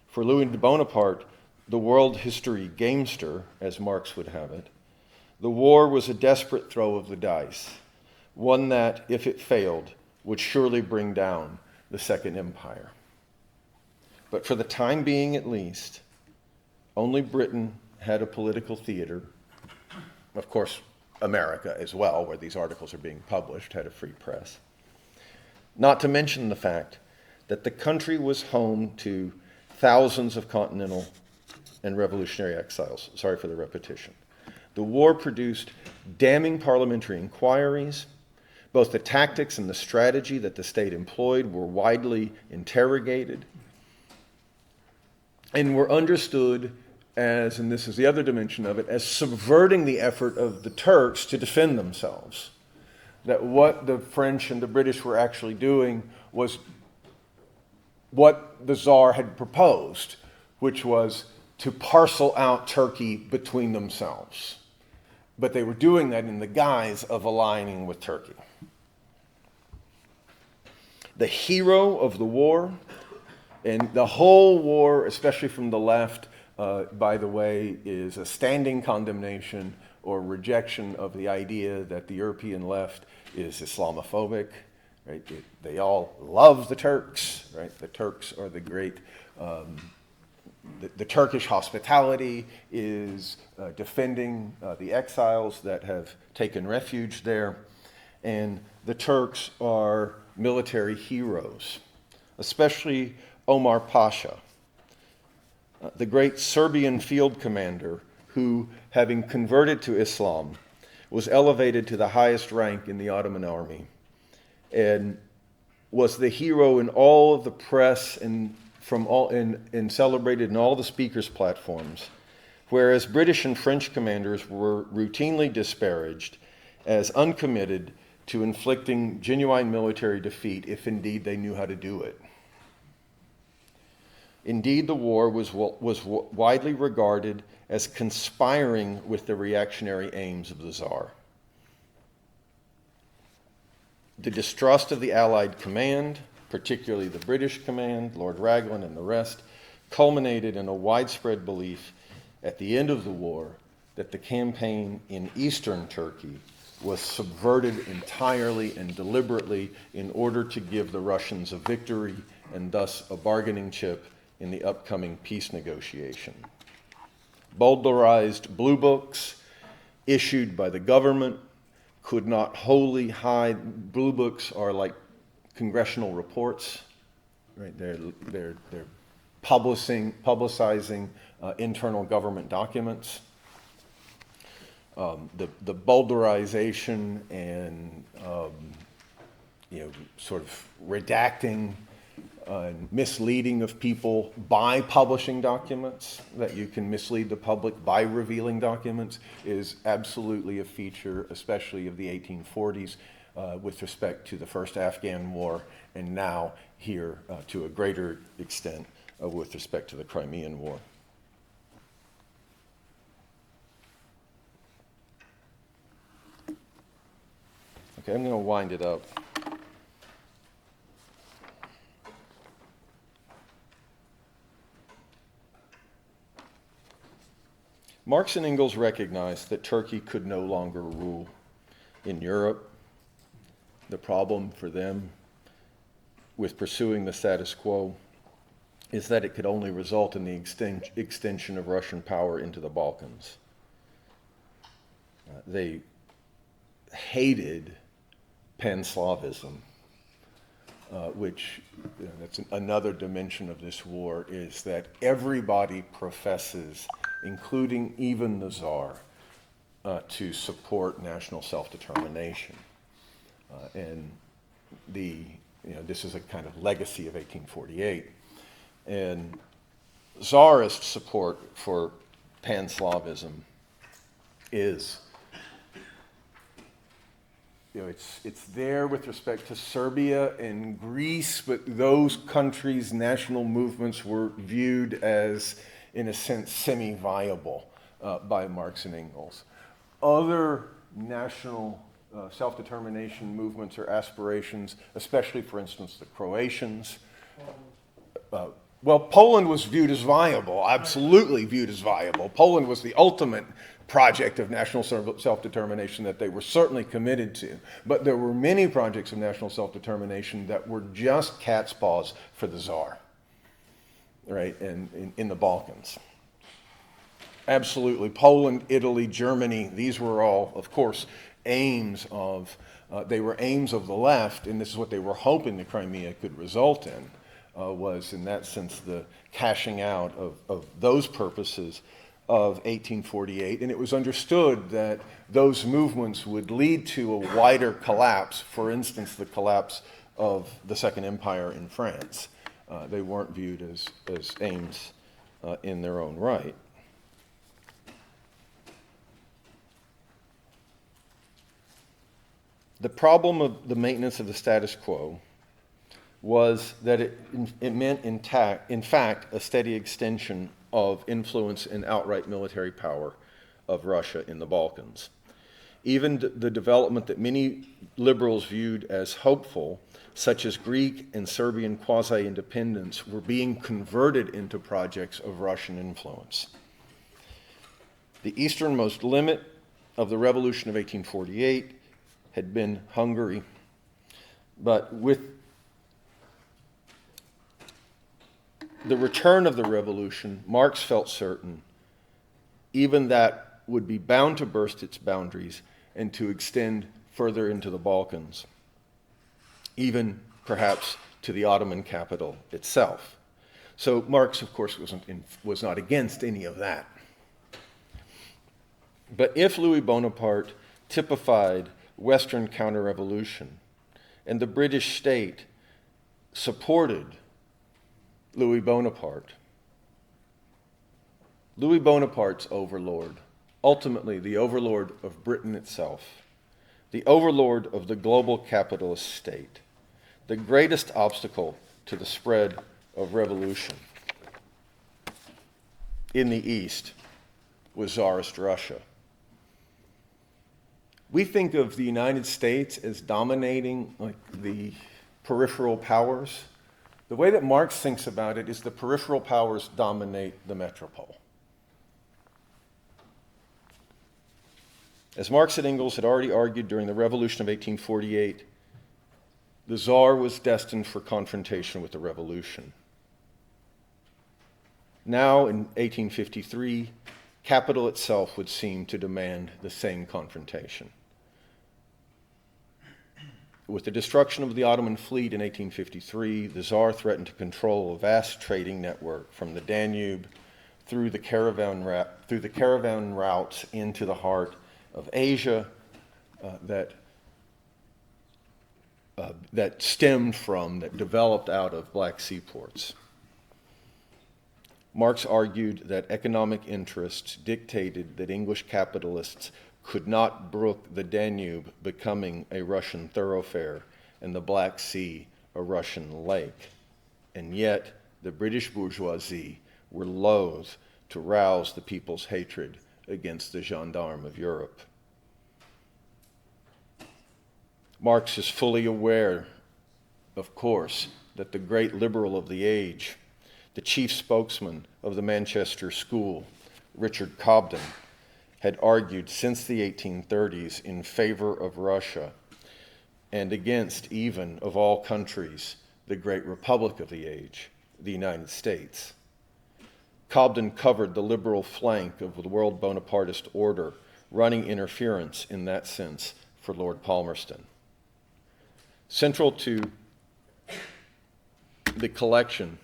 For Louis Bonaparte, the world history gamester, as Marx would have it, the war was a desperate throw of the dice, one that, if it failed, would surely bring down the Second Empire. But for the time being at least, only Britain had a political theater. Of course, America as well, where these articles are being published, had a free press. Not to mention the fact that the country was home to thousands of continental and revolutionary exiles. Sorry for the repetition. The war produced damning parliamentary inquiries. Both the tactics and the strategy that the state employed were widely interrogated and were understood as, and this is the other dimension of it, as subverting the effort of the Turks to defend themselves. That what the French and the British were actually doing was what the Tsar had proposed, which was to parcel out Turkey between themselves. But they were doing that in the guise of aligning with Turkey. The hero of the war, and the whole war, especially from the left, by the way, is a standing condemnation or rejection of the idea that the European left is Islamophobic. Right? They all love the Turks. Right? The Turks are the great. The Turkish hospitality is defending the exiles that have taken refuge there. And the Turks are military heroes, especially Omar Pasha, the great Serbian field commander who, having converted to Islam, was elevated to the highest rank in the Ottoman army and was the hero in all of the press and celebrated in all the speakers' platforms, whereas British and French commanders were routinely disparaged as uncommitted to inflicting genuine military defeat if indeed they knew how to do it. Indeed, the war was widely regarded as conspiring with the reactionary aims of the Tsar. The distrust of the Allied command, particularly the British command, Lord Raglan and the rest, culminated in a widespread belief at the end of the war that the campaign in eastern Turkey was subverted entirely and deliberately in order to give the Russians a victory and thus a bargaining chip in the upcoming peace negotiation. Bowdlerized blue books issued by the government could not wholly hide. Blue books are like congressional reports, right? They're publicizing internal government documents. The bowdlerization and sort of redacting and misleading of people by publishing documents, that you can mislead the public by revealing documents, is absolutely a feature, especially of the 1840s, with respect to the first Afghan War, and now here to a greater extent with respect to the Crimean War. Okay, I'm going to wind it up. Marx and Engels recognized that Turkey could no longer rule in Europe. The problem for them with pursuing the status quo is that it could only result in the extension of Russian power into the Balkans. They hated Pan-Slavism, which that's another dimension of this war, is that everybody professes, including even the Tsar, to support national self-determination. And this is a kind of legacy of 1848. And Tsarist support for Pan-Slavism is, it's there with respect to Serbia and Greece, but those countries' national movements were viewed as, in a sense, semi-viable by Marx and Engels. Other national self-determination movements or aspirations, especially, for instance, the Croatians. Well, Poland was viewed as viable, absolutely viewed as viable. Poland was the ultimate project of national self-determination that they were certainly committed to. But there were many projects of national self-determination that were just cat's paws for the Tsar, right, and in the Balkans. Absolutely. Poland, Italy, Germany, these were all, of course, aims of the left, and this is what they were hoping the Crimea could result in, was in that sense the cashing out of those purposes of 1848. And it was understood that those movements would lead to a wider collapse, for instance, the collapse of the Second Empire in France. They weren't viewed as aims in their own right. The problem of the maintenance of the status quo was that it meant, in fact, a steady extension of influence and outright military power of Russia in the Balkans. Even the development that many liberals viewed as hopeful, such as Greek and Serbian quasi-independence, were being converted into projects of Russian influence. The easternmost limit of the revolution of 1848 had been Hungary, but with the return of the revolution, Marx felt certain even that would be bound to burst its boundaries and to extend further into the Balkans, even perhaps to the Ottoman capital itself. So Marx, of course, was not against any of that. But if Louis Bonaparte typified Western counter-revolution, and the British state supported Louis Bonaparte's overlord, ultimately the overlord of Britain itself, the overlord of the global capitalist state, the greatest obstacle to the spread of revolution, in the East was Tsarist Russia. We think of the United States as dominating like the peripheral powers. The way that Marx thinks about it is the peripheral powers dominate the metropole. As Marx and Engels had already argued during the Revolution of 1848, the Tsar was destined for confrontation with the revolution. Now, in 1853, capital itself would seem to demand the same confrontation. With the destruction of the Ottoman fleet in 1853, the Tsar threatened to control a vast trading network from the Danube through the caravan routes into the heart of Asia that developed out of Black Sea ports. Marx argued that economic interests dictated that English capitalists could not brook the Danube becoming a Russian thoroughfare and the Black Sea a Russian lake. And yet, the British bourgeoisie were loath to rouse the people's hatred against the gendarme of Europe. Marx is fully aware, of course, that the great liberal of the age, the chief spokesman of the Manchester School, Richard Cobden, had argued since the 1830s in favor of Russia and against even, of all countries, the great republic of the age, the United States. Cobden covered the liberal flank of the world Bonapartist order, running interference in that sense for Lord Palmerston. Central to the collection,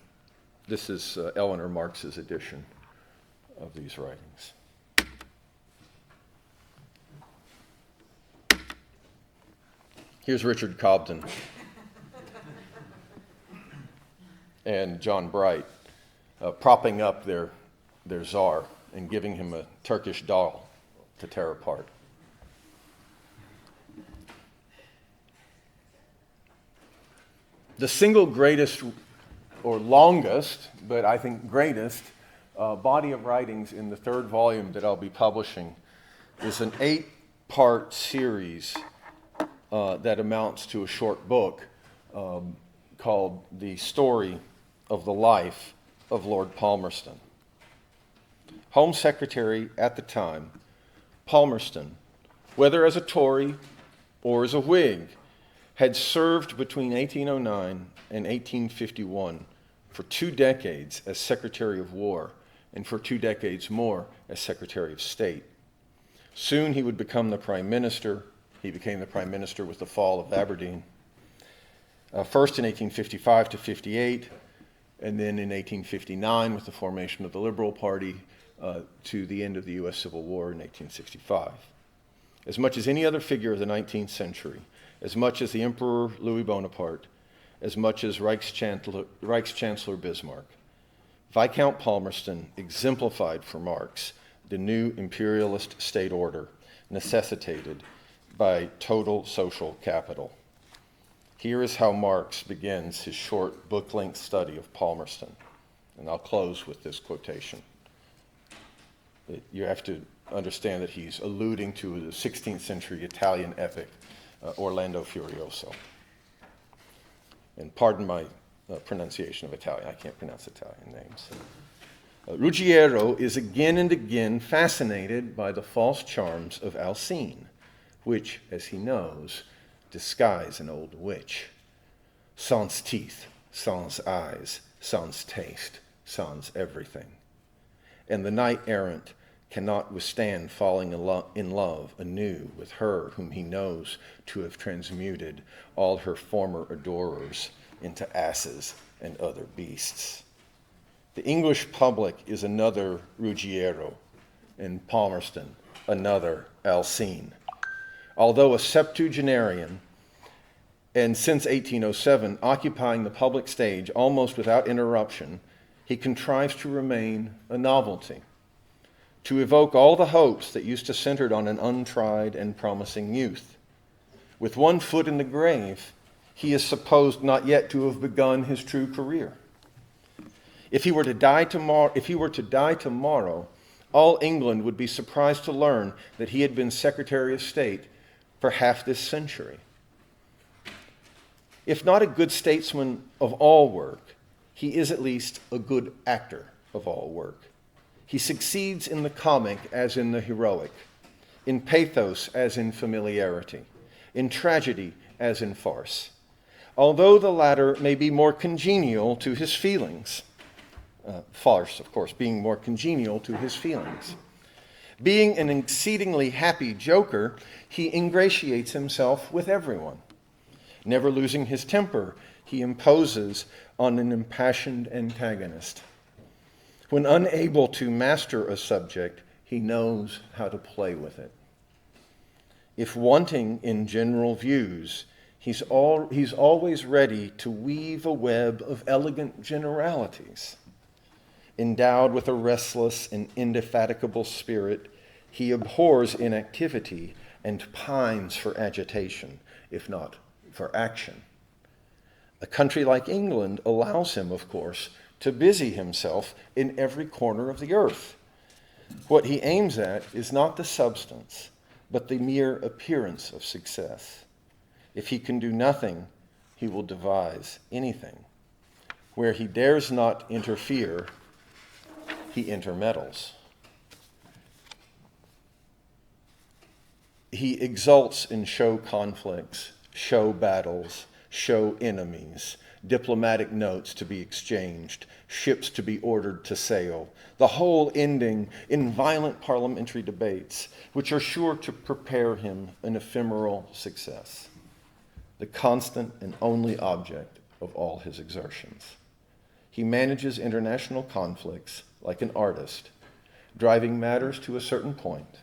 this is Eleanor Marx's edition of these writings. Here's Richard Cobden and John Bright propping up their czar and giving him a Turkish doll to tear apart. The single greatest or longest, but I think greatest, body of writings in the third volume that I'll be publishing is an 8-part series that amounts to a short book called The Story of the Life of Lord Palmerston. Home Secretary at the time, Palmerston, whether as a Tory or as a Whig, had served between 1809 and 1851 for 2 decades as Secretary of War and for 2 decades more as Secretary of State. Soon he would become the Prime Minister. He became the Prime Minister with the fall of Aberdeen, first in 1855 to 58, and then in 1859 with the formation of the Liberal Party to the end of the U.S. Civil War in 1865. As much as any other figure of the 19th century, as much as the Emperor Louis Bonaparte, as much as Reichschancellor Bismarck, Viscount Palmerston exemplified for Marx the new imperialist state order necessitated by total social capital. Here is how Marx begins his short book-length study of Palmerston, and I'll close with this quotation. You have to understand that he's alluding to the 16th century Italian epic, Orlando Furioso. And pardon my pronunciation of Italian. I can't pronounce Italian names. Ruggiero is again and again fascinated by the false charms of Alcine, which, as he knows, disguise an old witch. Sans teeth, sans eyes, sans taste, sans everything. And the knight-errant cannot withstand falling in love anew with her whom he knows to have transmuted all her former adorers into asses and other beasts. The English public is another Ruggiero, and Palmerston another Alcine. Although a septuagenarian, and since 1807 occupying the public stage almost without interruption, he contrives to remain a novelty, to evoke all the hopes that used to center on an untried and promising youth. With one foot in the grave, he is supposed not yet to have begun his true career. If he were to die tomorrow, all England would be surprised to learn that he had been Secretary of State for half this century. If not a good statesman of all work, he is at least a good actor of all work. He succeeds in the comic as in the heroic, in pathos as in familiarity, in tragedy as in farce, although the latter may be more congenial to his feelings. Farce, of course, being more congenial to his feelings. Being an exceedingly happy joker, he ingratiates himself with everyone. Never losing his temper, he imposes on an impassioned antagonist. When unable to master a subject, he knows how to play with it. If wanting in general views, he's always ready to weave a web of elegant generalities. Endowed with a restless and indefatigable spirit, he abhors inactivity and pines for agitation, if not for action. A country like England allows him, of course, to busy himself in every corner of the earth. What he aims at is not the substance, but the mere appearance of success. If he can do nothing, he will devise anything. Where he dares not interfere, he intermeddles. He exults in show conflicts, show battles, show enemies, diplomatic notes to be exchanged, ships to be ordered to sail, the whole ending in violent parliamentary debates, which are sure to prepare him an ephemeral success, the constant and only object of all his exertions. He manages international conflicts like an artist, driving matters to a certain point,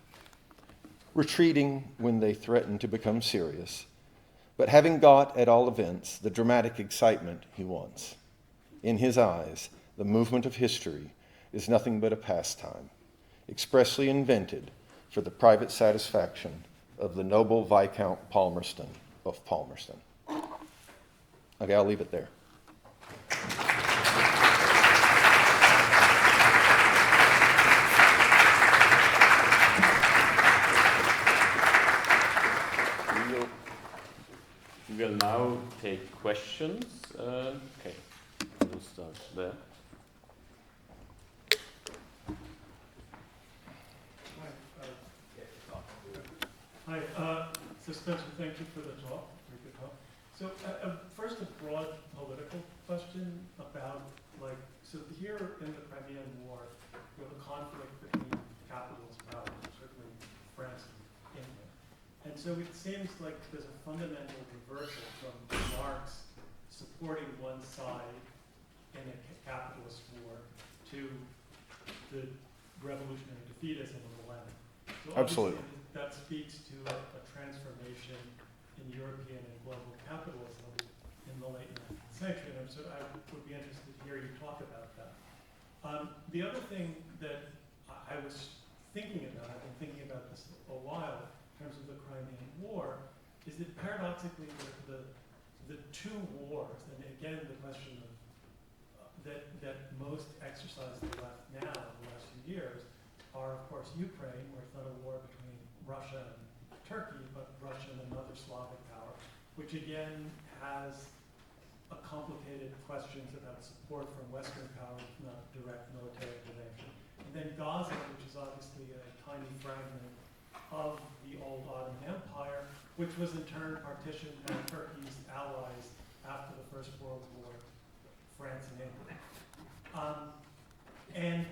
retreating when they threaten to become serious, but having got, at all events, the dramatic excitement he wants. In his eyes, the movement of history is nothing but a pastime, expressly invented for the private satisfaction of the noble Viscount Palmerston of Palmerston. Okay, I'll leave it there. We will now take questions. Okay, we'll start there. Hi, so Spencer, thank you for the talk. Very good talk. So first a broad political question about, so here in the Crimean War, you have a conflict between capitalist powers, certainly France and England. And so it seems like there's a fundamental reversal from Marx supporting one side in a capitalist war to the revolutionary defeatism of the left. So Absolutely. That speaks to a transformation in European and global capitalism in the late 19th century. And so I would be interested to hear you talk about that. The other thing that I was thinking about, I've been thinking about this a while in terms of the Crimean War, is that paradoxically the two wars, and again the question of that most exercise the left now in the last few years, are of course Ukraine, where it's not a war between Russia and Turkey, but Russia and another Slavic power, which again has a complicated questions about support from Western powers, not direct military intervention. And then Gaza, which is obviously a tiny fragment of the old Ottoman Empire, which was in turn partitioned by Turkey's allies after the First World War, France and England. And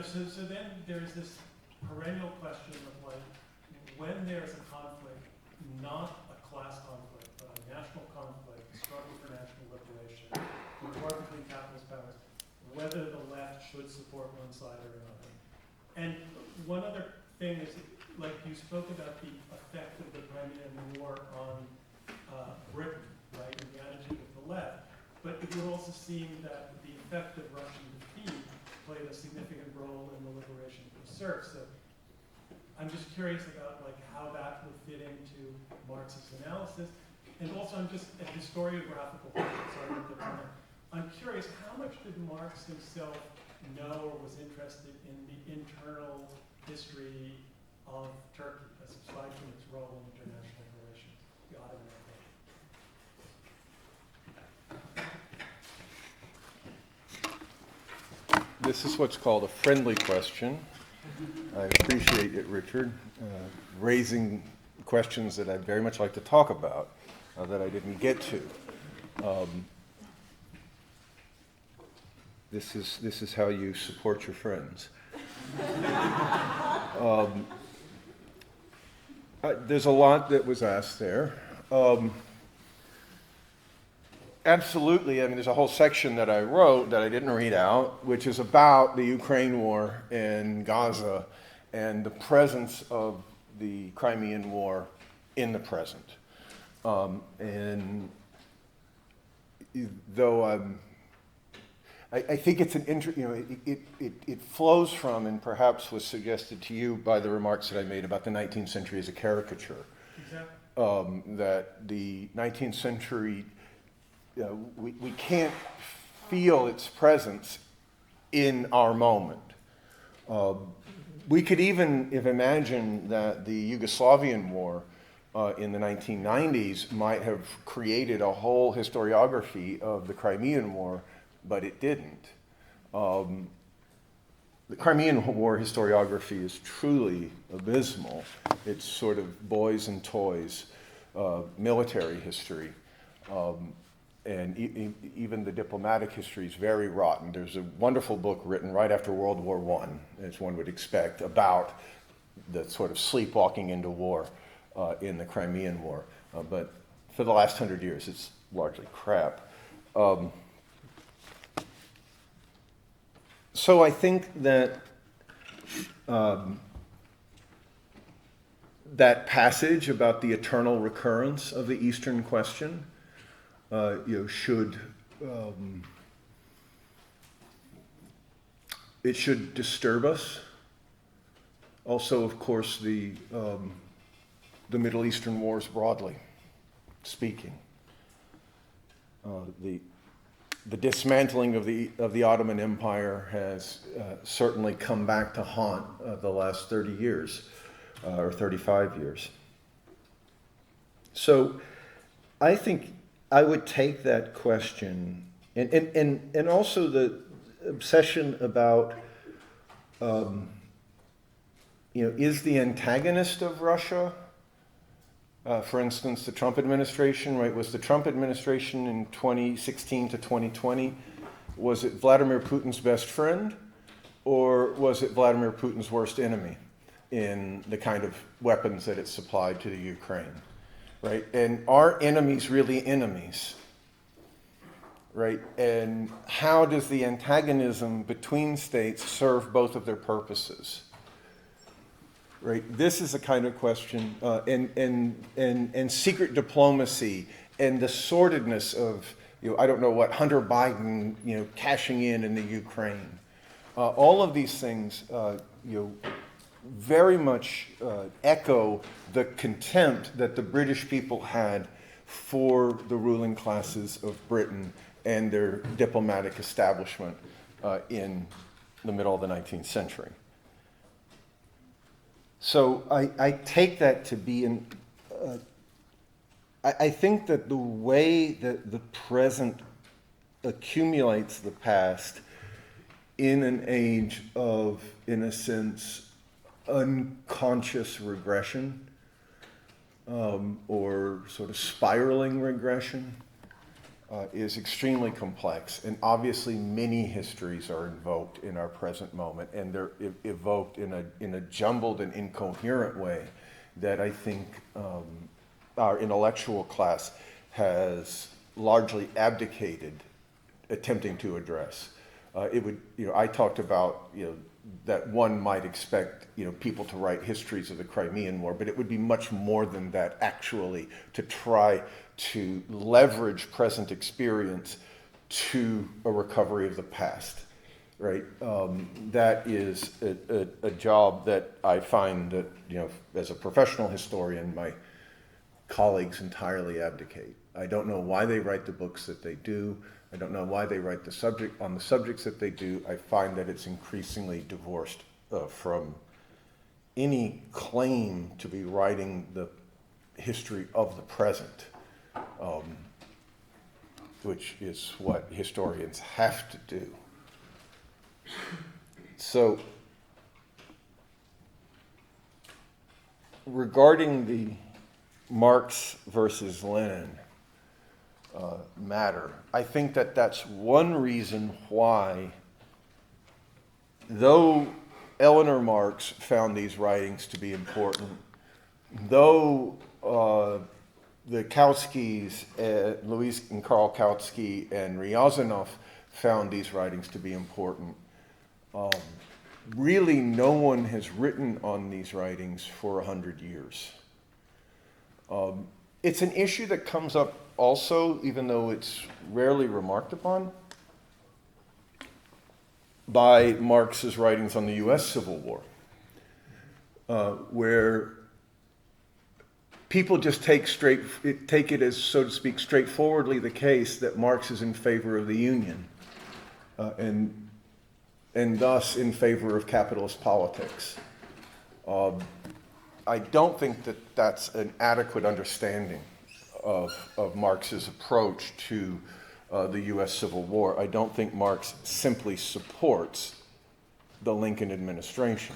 so then there's this perennial question of when there's a conflict, not a class conflict, but a national conflict, a struggle for national liberation, the war between capitalist powers, whether the left should support one side or another. And one other thing is, you spoke about the effect of the Crimean War on Britain, right, and the attitude of the left. But it would also seem that the effect of Russian defeat played a significant role in the liberation of the serfs. So I'm just curious about how that would fit into Marx's analysis. And also I'm just a historiographical question, sorry to put on. I'm curious, how much did Marx himself know or was interested in the internal history of Turkey, aside from its role in international relations, the Ottoman Empire? This is what's called a friendly question. I appreciate it, Richard, raising questions that I'd very much like to talk about that I didn't get to. This is how you support your friends. There's a lot that was asked there. Absolutely, I mean, there's a whole section that I wrote that I didn't read out, which is about the Ukraine war and Gaza and the presence of the Crimean War in the present. And though I think it's it flows from, and perhaps was suggested to you by the remarks that I made about the 19th century as a caricature. Exactly. That the 19th century, we can't feel its presence in our moment. We could even imagine that the Yugoslavian war in the 1990s might have created a whole historiography of the Crimean War, but it didn't. The Crimean War historiography is truly abysmal. It's sort of boys and toys, military history. And even the diplomatic history is very rotten. There's a wonderful book written right after World War I, as one would expect, about the sort of sleepwalking into war in the Crimean War. But for the last 100 years, it's largely crap. So I think that that passage about the eternal recurrence of the Eastern question should it should disturb us. Also, of course, the Middle Eastern wars broadly speaking, the dismantling of the Ottoman Empire has certainly come back to haunt the last 30 years or 35 years. So, I think I would take that question and also the obsession about is the antagonist of Russia, for instance, the Trump administration, right? Was the Trump administration in 2016 to 2020, was it Vladimir Putin's best friend, or was it Vladimir Putin's worst enemy in the kind of weapons that it supplied to the Ukraine? Right? And are enemies really enemies? Right? And how does the antagonism between states serve both of their purposes? Right? This is a kind of question, and secret diplomacy and the sordidness of, I don't know what, Hunter Biden, cashing in the Ukraine. All of these things, very much echo the contempt that the British people had for the ruling classes of Britain and their diplomatic establishment in the middle of the 19th century. So I take that to be I think that the way that the present accumulates the past in an age of, in a sense, unconscious regression or sort of spiraling regression is extremely complex. And obviously many histories are invoked in our present moment, and they're evoked in a jumbled and incoherent way that I think our intellectual class has largely abdicated attempting to address. I talked about, that one might expect, people to write histories of the Crimean War, but it would be much more than that, actually, to try to leverage present experience to a recovery of the past, right? That is a job that I find that, as a professional historian, my colleagues entirely abdicate. I don't know why they write the books that they do. I don't know why they write the subjects that they do. I find that it's increasingly divorced from any claim to be writing the history of the present, which is what historians have to do. So, regarding the Marx versus Lenin matter, I think that that's one reason why, though Eleanor Marx found these writings to be important, though the Kautskys, Louis and Karl Kautsky and Ryazanov found these writings to be important, really no one has written on these writings for 100 years. It's an issue that comes up also, even though it's rarely remarked upon, by Marx's writings on the US Civil War, where people just take it as, so to speak, straightforwardly the case that Marx is in favor of the Union, and thus in favor of capitalist politics. I don't think that that's an adequate understanding of Marx's approach to the US Civil War. I don't think Marx simply supports the Lincoln administration.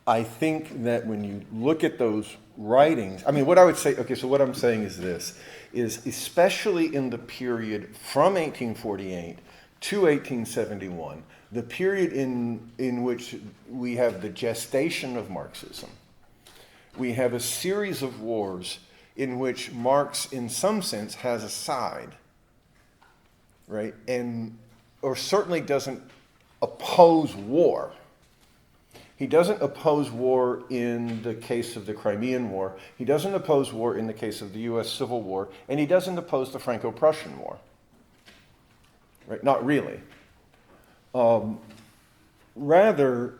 I think that when you look at those writings, I mean, what I would say, okay, so what I'm saying is this, is especially in the period from 1848 to 1871, the period in which we have the gestation of Marxism, we have a series of wars in which Marx, in some sense, has a side, right? Or certainly doesn't oppose war. He doesn't oppose war in the case of the Crimean War. He doesn't oppose war in the case of the US Civil War. And he doesn't oppose the Franco-Prussian War. Right? Not really. Rather,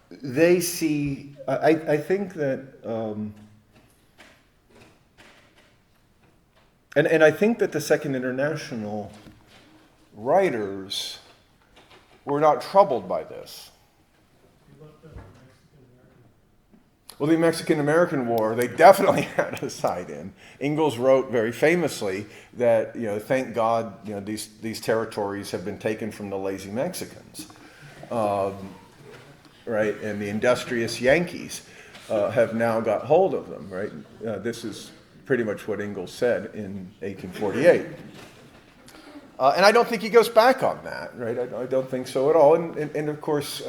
they see, I think that, and I think that the Second International writers were not troubled by this. Well, the Mexican-American War, they definitely had a side in. Engels wrote very famously that, thank God, these territories have been taken from the lazy Mexicans, right? And the industrious Yankees have now got hold of them, right? This is pretty much what Engels said in 1848. And I don't think he goes back on that, right? I don't think so at all. And of course,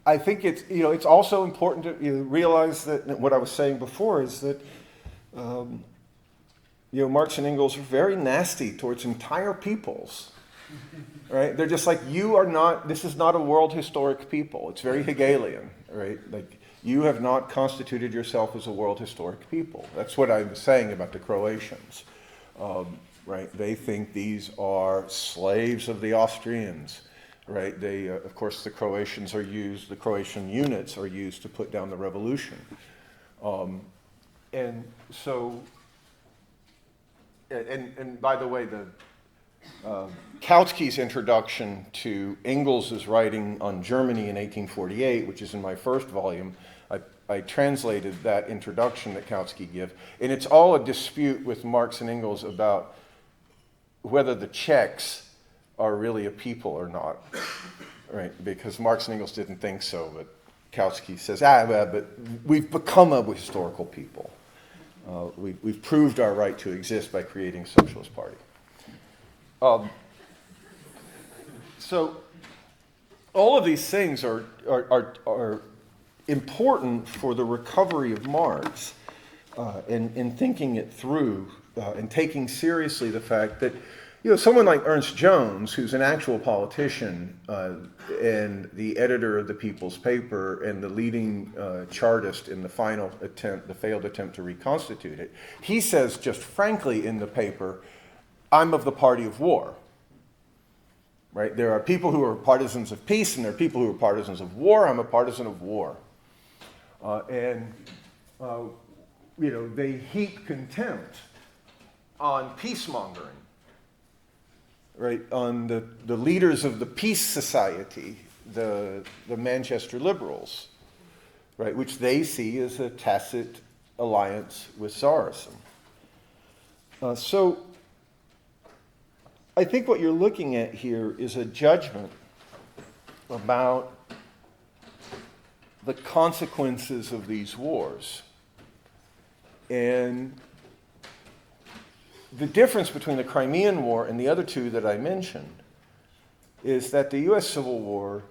I think it's also important to realize that what I was saying before is that Marx and Engels are very nasty towards entire peoples, right? They're just like, this is not a world historic people. It's very Hegelian, right? Like, you have not constituted yourself as a world historic people. That's what I was saying about the Croatians, right? They think these are slaves of the Austrians. Right, of course, the Croatian units are used to put down the revolution. And so, and by the way, Kautsky's introduction to Engels' writing on Germany in 1848, which is in my first volume, I translated that introduction that Kautsky gives, and it's all a dispute with Marx and Engels about whether the Czechs are really a people or not, right? Because Marx and Engels didn't think so, but Kautsky says, but we've become a historical people. We've proved our right to exist by creating a socialist party. So all of these things are important for the recovery of Marx in thinking it through and taking seriously the fact that someone like Ernst Jones, who's an actual politician and the editor of the People's Paper and the leading chartist in the failed attempt to reconstitute it, he says just frankly in the paper, I'm of the party of war. Right? There are people who are partisans of peace and there are people who are partisans of war. I'm a partisan of war. they heap contempt on peacemongering, right? On the leaders of the peace society, the Manchester liberals, right? Which they see as a tacit alliance with Tsarism. So I think what you're looking at here is a judgment about the consequences of these wars. And the difference between the Crimean War and the other two that I mentioned is that the US Civil War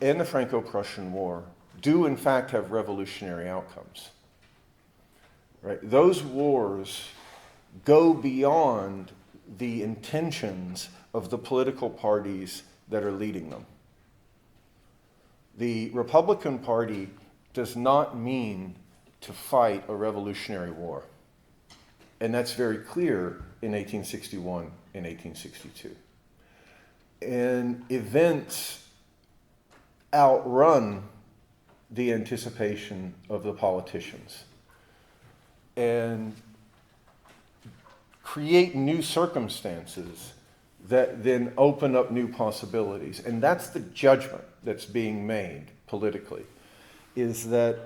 and the Franco-Prussian War do in fact have revolutionary outcomes. Right? Those wars go beyond the intentions of the political parties that are leading them. The Republican Party does not mean to fight a revolutionary war. And that's very clear in 1861 and 1862. And events outrun the anticipation of the politicians and create new circumstances that then open up new possibilities. And that's the judgment that's being made politically, is that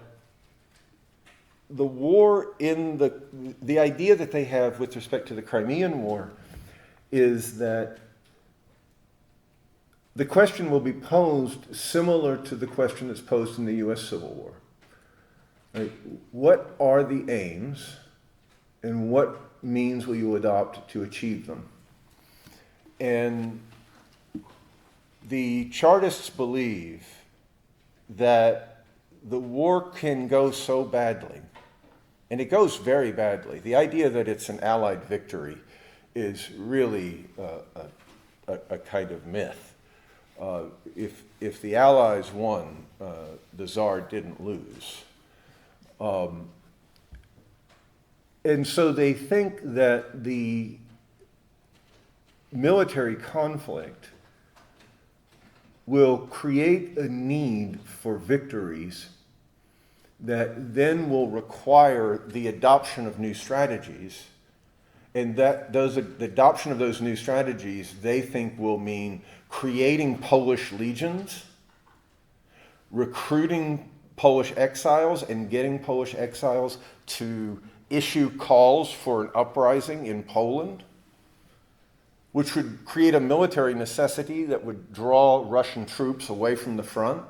the war in the idea that they have with respect to the Crimean War is that the question will be posed similar to the question that's posed in the US Civil War. Right? What are the aims and what means will you adopt to achieve them? And the Chartists believe that the war can go so badly, and it goes very badly. The idea that it's an Allied victory is really a kind of myth. If the Allies won, the Tsar didn't lose. And so they think that the military conflict will create a need for victories that then will require the adoption of new strategies. And the adoption of those new strategies, they think, will mean creating Polish legions, recruiting Polish exiles, and getting Polish exiles to issue calls for an uprising in Poland, which would create a military necessity that would draw Russian troops away from the front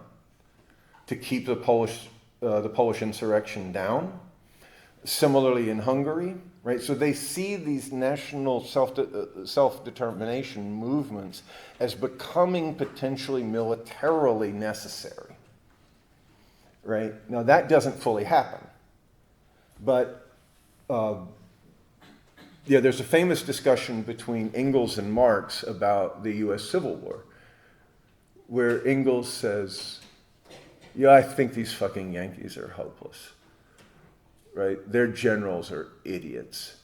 to keep the Polish insurrection down. Similarly in Hungary, right? So they see these national self-determination movements as becoming potentially militarily necessary, right? Now that doesn't fully happen, but there's a famous discussion between Engels and Marx about the US Civil War, where Engels says, yeah, I think these fucking Yankees are hopeless, right? Their generals are idiots,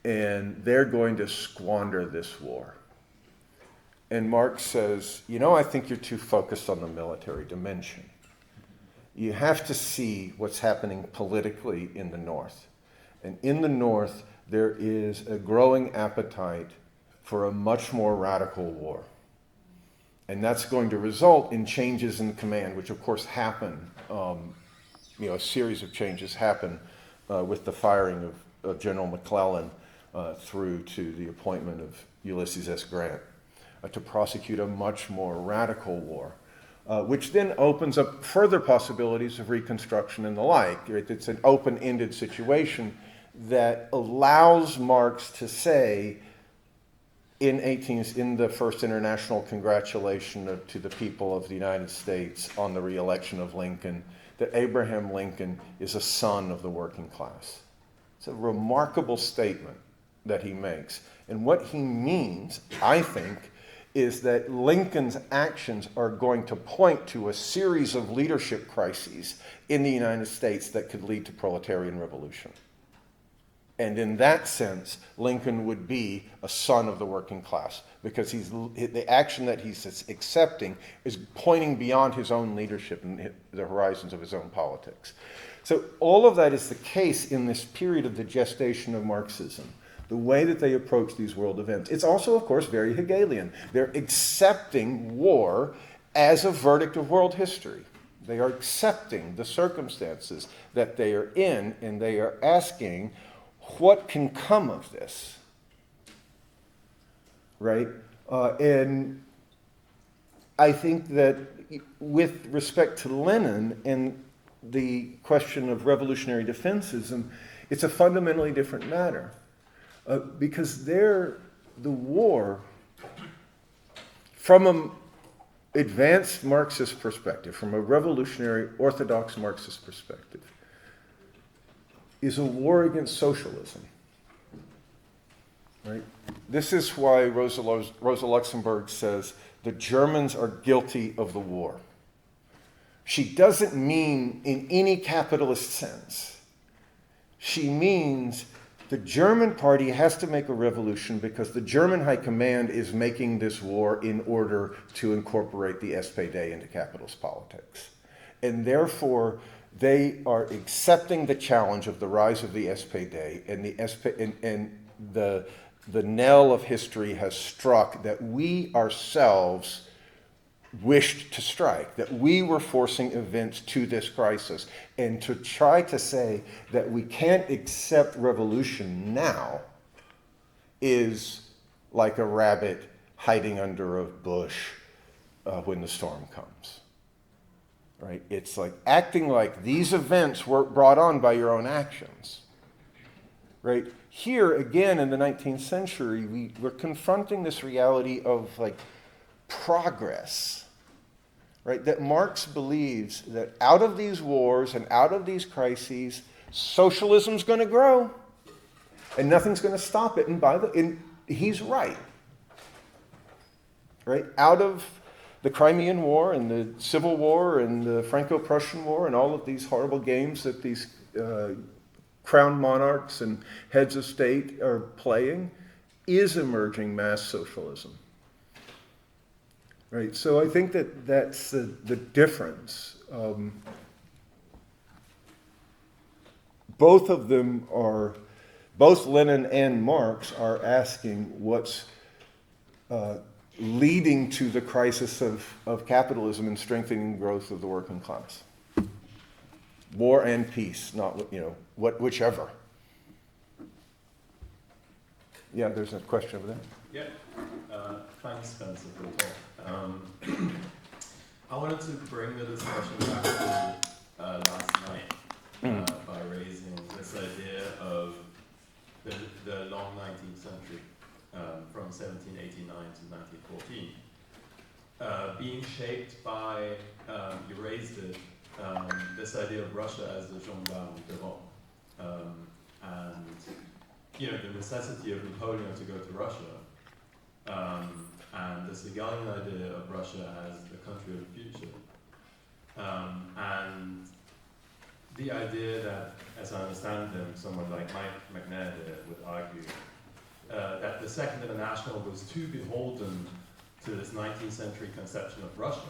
and they're going to squander this war. And Marx says, I think you're too focused on the military dimension. You have to see what's happening politically in the North. And in the North, there is a growing appetite for a much more radical war. And that's going to result in changes in command, which of course happen. A series of changes happen with the firing of General McClellan through to the appointment of Ulysses S. Grant to prosecute a much more radical war, which then opens up further possibilities of reconstruction and the like. Right? It's an open-ended situation that allows Marx to say in the first international congratulation to the people of the United States on the re-election of Lincoln, that Abraham Lincoln is a son of the working class. It's a remarkable statement that he makes. And what he means, I think, is that Lincoln's actions are going to point to a series of leadership crises in the United States that could lead to proletarian revolution. And in that sense, Lincoln would be a son of the working class, because the action that he's accepting is pointing beyond his own leadership and the horizons of his own politics. So all of that is the case in this period of the gestation of Marxism, the way that they approach these world events. It's also, of course, very Hegelian. They're accepting war as a verdict of world history. They are accepting the circumstances that they are in, and they are asking, what can come of this? Right? And I think that with respect to Lenin and the question of revolutionary defensism, it's a fundamentally different matter. Because the war, from an advanced Marxist perspective, from a revolutionary orthodox Marxist perspective, is a war against socialism. Right? This is why Rosa Luxemburg says the Germans are guilty of the war. She doesn't mean in any capitalist sense. She means the German party has to make a revolution because the German high command is making this war in order to incorporate the SPD into capitalist politics. And therefore, they are accepting the challenge of the rise of the SPD, and the knell of history has struck that we ourselves wished to strike, that we were forcing events to this crisis. And to try to say that we can't accept revolution now is like a rabbit hiding under a bush when the storm comes. Right? It's like acting like these events were brought on by your own actions. Right? Here, again, in the 19th century, we're confronting this reality of like progress. Right? That Marx believes that out of these wars and out of these crises, socialism's going to grow, and nothing's going to stop it. And he's right. Right? Out of the Crimean War and the Civil War and the Franco-Prussian War and all of these horrible games that these crowned monarchs and heads of state are playing is emerging mass socialism. Right, so I think that that's the difference. Both of them are, both Lenin and Marx are asking what's leading to the crisis of capitalism and strengthening growth of the working class. War and peace, not, whichever. Yeah, there's a question over there. Yeah, thanks, Spencer, for the talk. I wanted to bring the discussion back to last night by raising this idea of the long 19th century from 1789 to 1914 being shaped by, you raised it, this idea of Russia as the gendarme devant, and the necessity of Napoleon to go to Russia, and this Hegelian idea of Russia as the country of the future, and the idea that, as I understand them, someone like Mike McNair would argue that the Second International was too beholden to this 19th century conception of Russia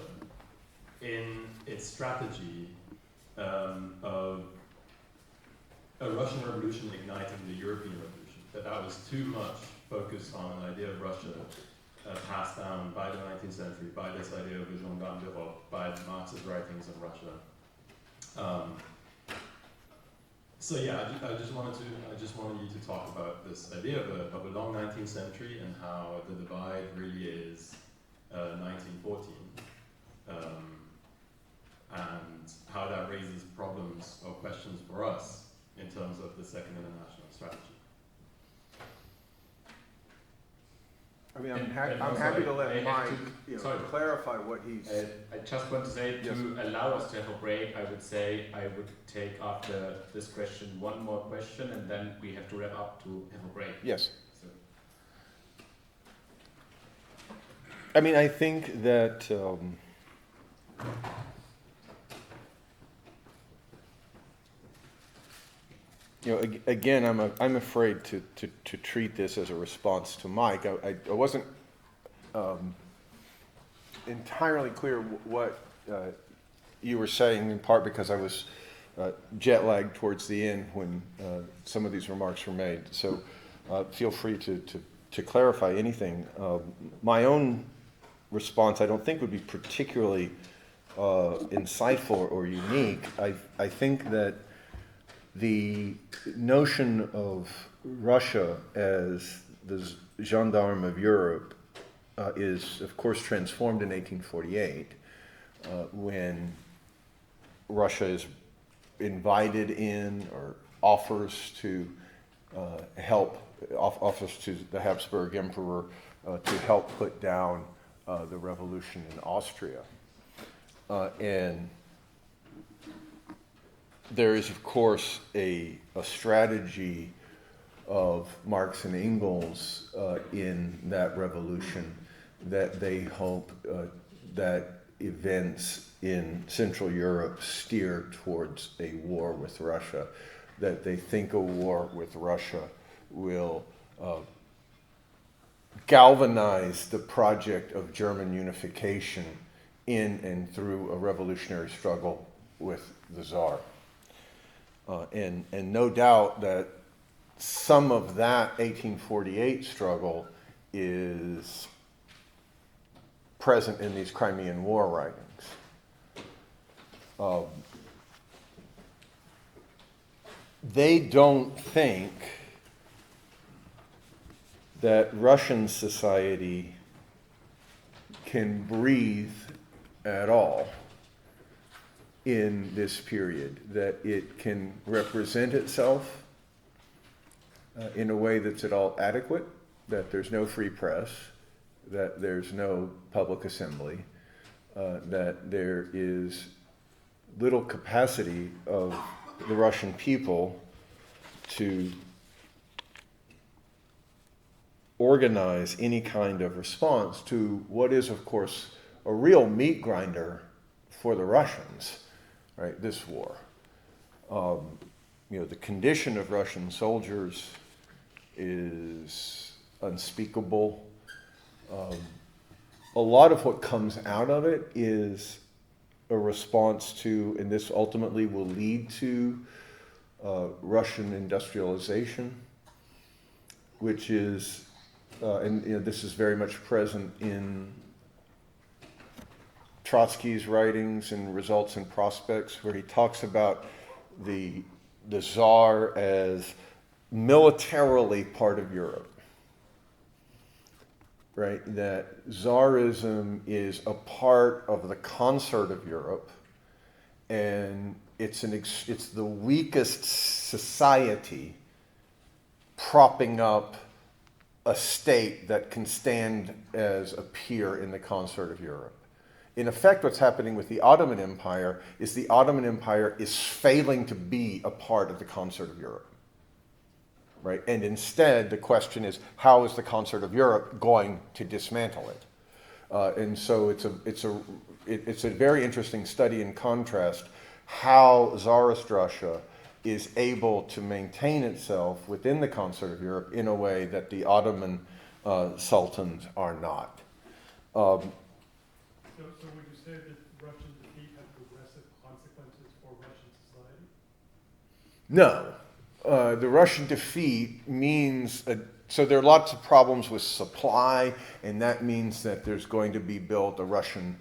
in its strategy of a Russian revolution igniting the European revolution, that was too much focused on an idea of Russia passed down by the 19th century, by this idea of a gendarme d'Europe, by Marx's writings on Russia. So yeah, I just wanted you to talk about this idea of a long 19th century and how the divide really is 1914, and how that raises problems or questions for us in terms of the Second International strategy. I mean, I'm happy to let Mike clarify what he's... I just want to say, to allow us to have a break, I would say I would take after this question one more question, and then we have to wrap up to have a break. Yes. So. I mean, I think that... Again, I'm afraid to treat this as a response to Mike. I wasn't entirely clear what you were saying, in part because I was jet lagged towards the end when some of these remarks were made. So feel free to clarify anything. My own response, I don't think, would be particularly insightful or unique. I think that the notion of Russia as the gendarme of Europe is, of course, transformed in 1848 when Russia is invited in or offers to offers to the Habsburg Emperor to help put down the revolution in Austria. And there is, of course, a strategy of Marx and Engels in that revolution that they hope that events in Central Europe steer towards a war with Russia, that they think a war with Russia will galvanize the project of German unification in and through a revolutionary struggle with the Tsar. And no doubt that some of that 1848 struggle is present in these Crimean War writings. They don't think that Russian society can breathe at all in this period, that it can represent itself in a way that's at all adequate, that there's no free press, that there's no public assembly, that there is little capacity of the Russian people to organize any kind of response to what is, of course, a real meat grinder for the Russians, right? This war. The condition of Russian soldiers is unspeakable. A lot of what comes out of it is a response to, and this ultimately will lead to Russian industrialization, which is, this is very much present in Trotsky's writings and Results and Prospects, where he talks about the Tsar as militarily part of Europe, right? That Tsarism is a part of the concert of Europe, and it's the weakest society propping up a state that can stand as a peer in the concert of Europe. In effect, what's happening with the Ottoman Empire is the Ottoman Empire is failing to be a part of the concert of Europe, right? And instead, the question is, how is the concert of Europe going to dismantle it? And so it's a very interesting study in contrast how Tsarist Russia is able to maintain itself within the concert of Europe in a way that the Ottoman sultans are not. So would you say that Russian defeat had progressive consequences for Russian society? No. The Russian defeat means, so there are lots of problems with supply, and that means that there's going to be built a Russian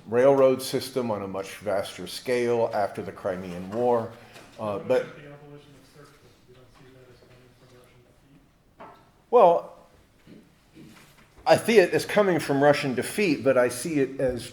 railroad system on a much vaster scale after the Crimean War. But the abolition of serfdom, you don't see that as coming from Russian defeat? Well, I see it as coming from Russian defeat, but I see it as,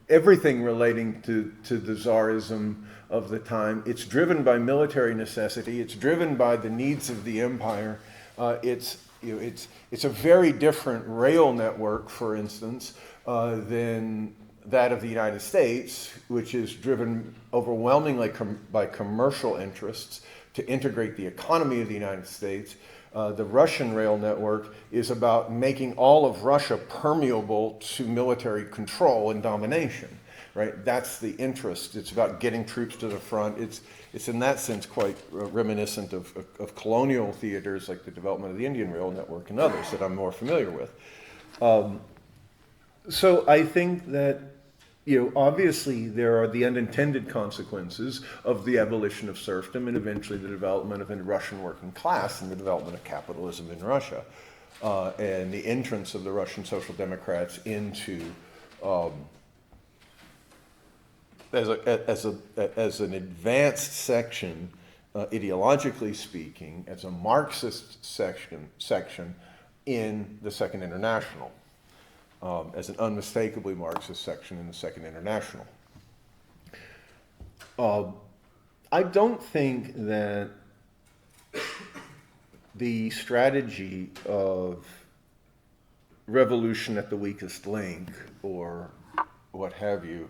everything relating to the Tsarism of the time. It's driven by military necessity. It's driven by the needs of the empire. It's a very different rail network, for instance, than that of the United States, which is driven overwhelmingly by commercial interests to integrate the economy of the United States. The Russian rail network is about making all of Russia permeable to military control and domination. right? That's the interest. It's about getting troops to the front. It's in that sense quite reminiscent of colonial theaters like the development of the Indian Rail Network and others that I'm more familiar with. So I think that, obviously there are the unintended consequences of the abolition of serfdom and eventually the development of a Russian working class and the development of capitalism in Russia, and the entrance of the Russian Social Democrats into as an advanced section, ideologically speaking, as a Marxist section in the Second International. As an unmistakably Marxist section in the Second International. I don't think that the strategy of revolution at the weakest link, or what have you,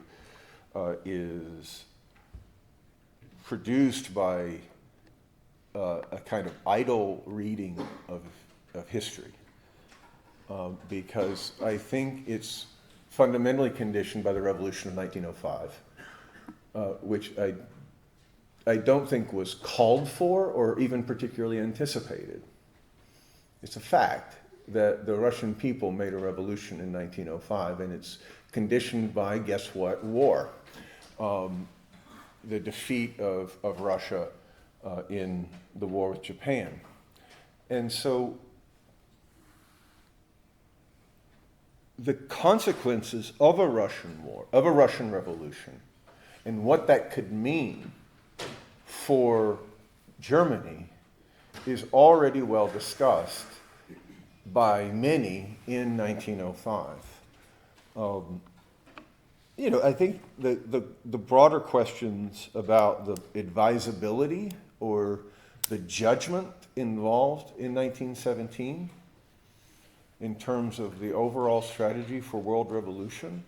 is produced by a kind of idle reading of history. Because I think it's fundamentally conditioned by the revolution of 1905, which I don't think was called for or even particularly anticipated. It's a fact that the Russian people made a revolution in 1905, and it's conditioned by, guess what, war. The defeat of Russia in the war with Japan. And so the consequences of a Russian war, of a Russian revolution, and what that could mean for Germany is already well discussed by many in 1905. I think the broader questions about the advisability or the judgment involved in 1917 in terms of the overall strategy for world revolution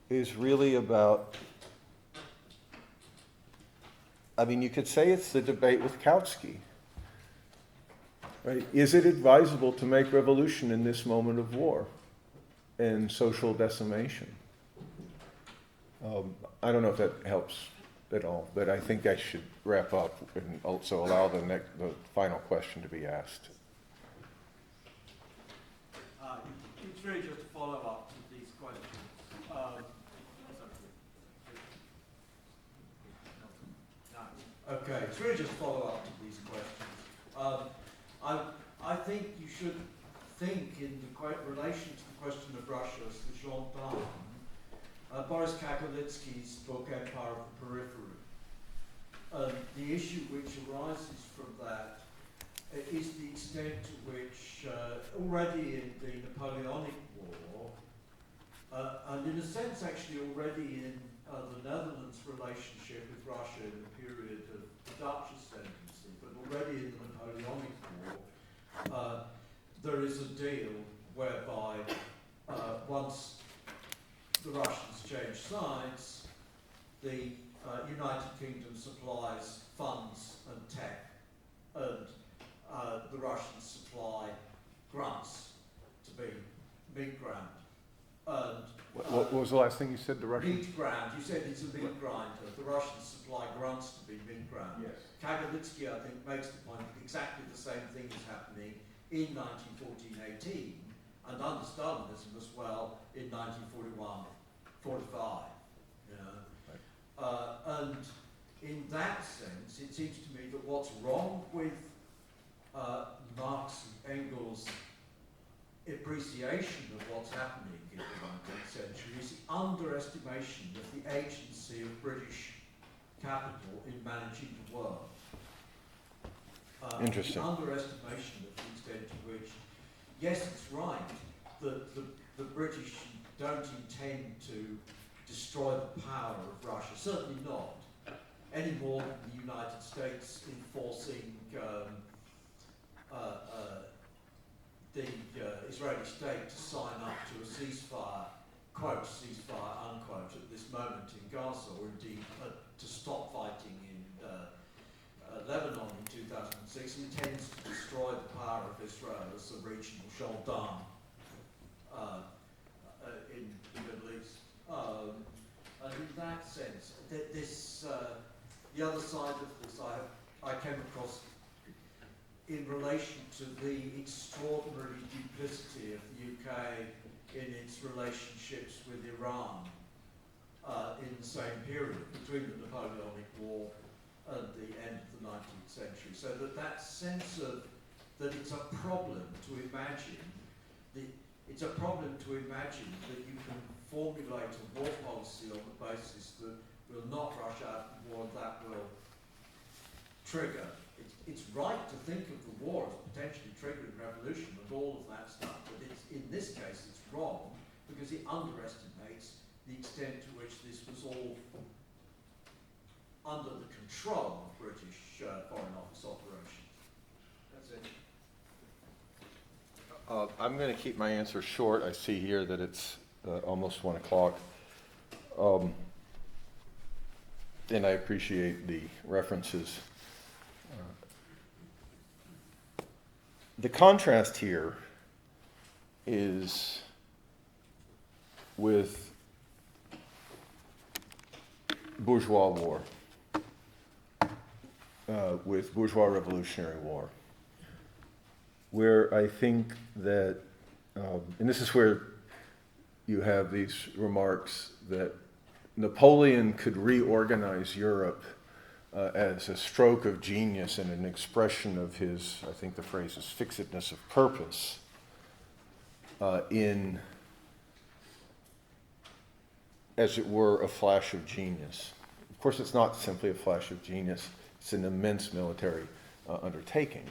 is really about, you could say it's the debate with Kautsky. Right? Is it advisable to make revolution in this moment of war and social decimation? I don't know if that helps at all, but I think I should wrap up and also allow the final question to be asked. It's really just a follow-up to these questions. Okay, it's really just a follow-up to these questions. I think you should think in the relation to the question of Russia as the gendarme, Boris Kakolitsky's book Empire of the Periphery. The issue which arises from that is the extent to which already in the Napoleonic War, and in a sense actually already in the Netherlands' relationship with Russia in the period of the Dutch ascendancy, but already in the Napoleonic War, there is a deal whereby once the Russians change sides, the United Kingdom supplies funds and tech, and the Russians supply grunts to be meat ground. And What was the last thing you said, the Russians? Meat ground. You said it's a meat grinder. The Russians supply grunts to be meat ground. Yes. Kakolitsky, I think, makes the point that exactly the same thing is happening in 1914-18 and under Stalinism as well in 1941-45. And in that sense, it seems to me that what's wrong with Marx and Engels' appreciation of what's happening in the 19th century is the underestimation of the agency of British capital in managing the world. Interesting. The underestimation of the extent to which, yes, it's right that the British don't intend to destroy the power of Russia, certainly not, any more than the United States enforcing the Israeli state to sign up to a ceasefire, quote, ceasefire, unquote, at this moment in Gaza, or indeed to stop fighting in Lebanon in 2006, intends to destroy the power of Israel as a regional gendarme in the Middle East. sense, the other side of this I came across in relation to the extraordinary duplicity of the UK in its relationships with Iran in the same period, between the Napoleonic War and the end of the 19th century. So that sense of that it's a problem to imagine that you can formulate a war policy on the basis that will not rush out to war and that will trigger. It's right to think of the war as potentially triggering revolution and all of that stuff, but in this case it's wrong because it underestimates the extent to which this was all under the control of British Foreign Office operations. That's it. I'm going to keep my answer short. I see here that it's almost 1 o'clock. And I appreciate the references. The contrast here is with bourgeois war, with bourgeois revolutionary war, where I think that, and this is where you have these remarks that Napoleon could reorganize Europe as a stroke of genius and an expression of his, I think the phrase is fixedness of purpose, in, as it were, a flash of genius. Of course, it's not simply a flash of genius. It's an immense military undertaking.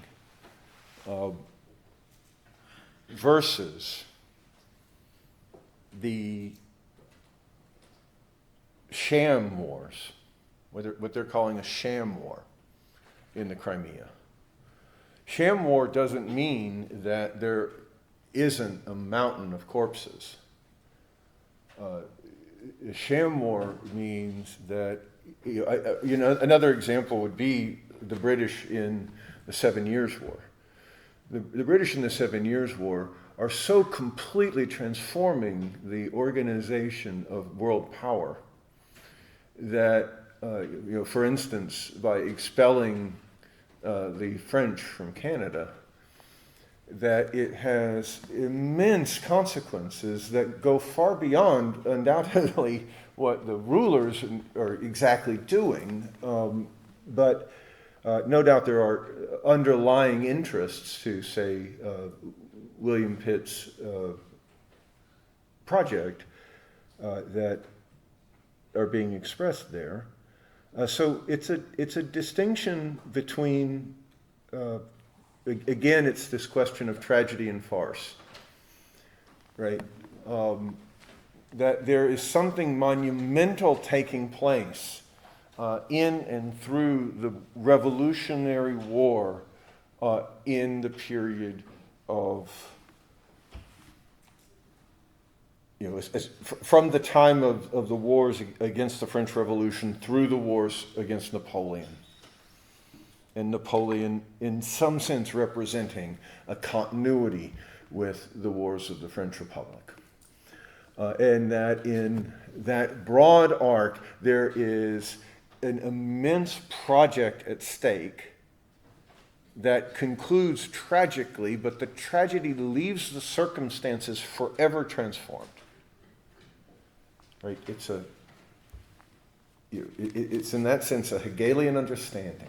Versus the sham wars, what they're calling a sham war in the Crimea. Sham war doesn't mean that there isn't a mountain of corpses. Sham war means that, another example would be the British in the 7 Years' War. The British in the 7 Years' War are so completely transforming the organization of world power that, for instance, by expelling the French from Canada, that it has immense consequences that go far beyond, undoubtedly, what the rulers are exactly doing. But no doubt there are underlying interests to, say, William Pitt's project that are being expressed there. So it's a distinction between, again, it's this question of tragedy and farce, right? That there is something monumental taking place in and through the Revolutionary War in the period of, from the time of the wars against the French Revolution through the wars against Napoleon. And Napoleon, in some sense, representing a continuity with the wars of the French Republic. And that in that broad arc, there is an immense project at stake that concludes tragically, but the tragedy leaves the circumstances forever transformed. Right? It's in that sense a Hegelian understanding,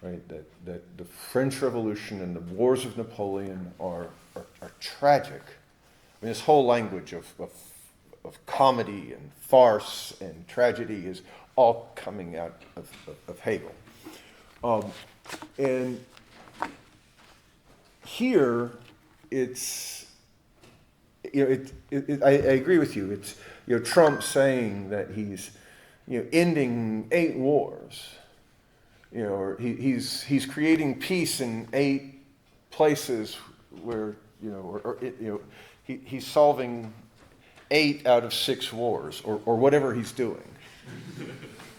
right? That the French Revolution and the wars of Napoleon are tragic. I mean, this whole language of comedy and farce and tragedy is all coming out of Hegel. And here, it's, I agree with you. It's, Trump saying that he's, ending 8 wars. Or he's creating peace in 8 places where, he's solving 8 out of 6 wars, or whatever he's doing.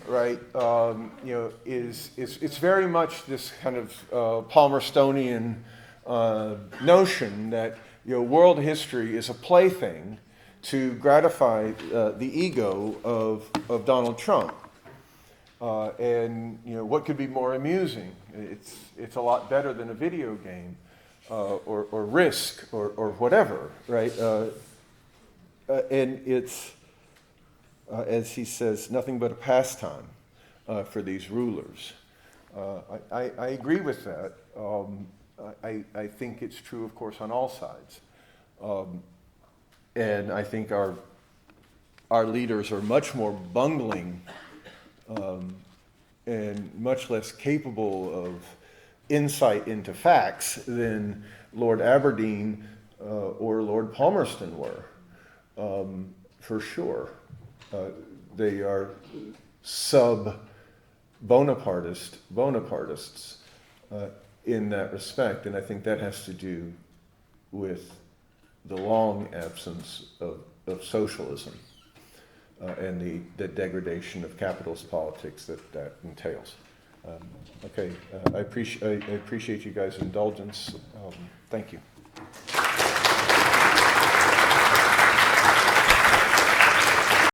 Right, it's very much this kind of Palmerstonian notion that world history is a plaything to gratify the ego of Donald Trump. And what could be more amusing? It's a lot better than a video game or Risk or whatever, right? And it's, as he says, nothing but a pastime for these rulers. I agree with that. I think it's true, of course, on all sides. And I think our leaders are much more bungling and much less capable of insight into facts than Lord Aberdeen or Lord Palmerston were, for sure. They are Bonapartists in that respect, and I think that has to do with the long absence of socialism and the degradation of capitalist politics that entails. Okay, I appreciate you guys' indulgence. Thank you.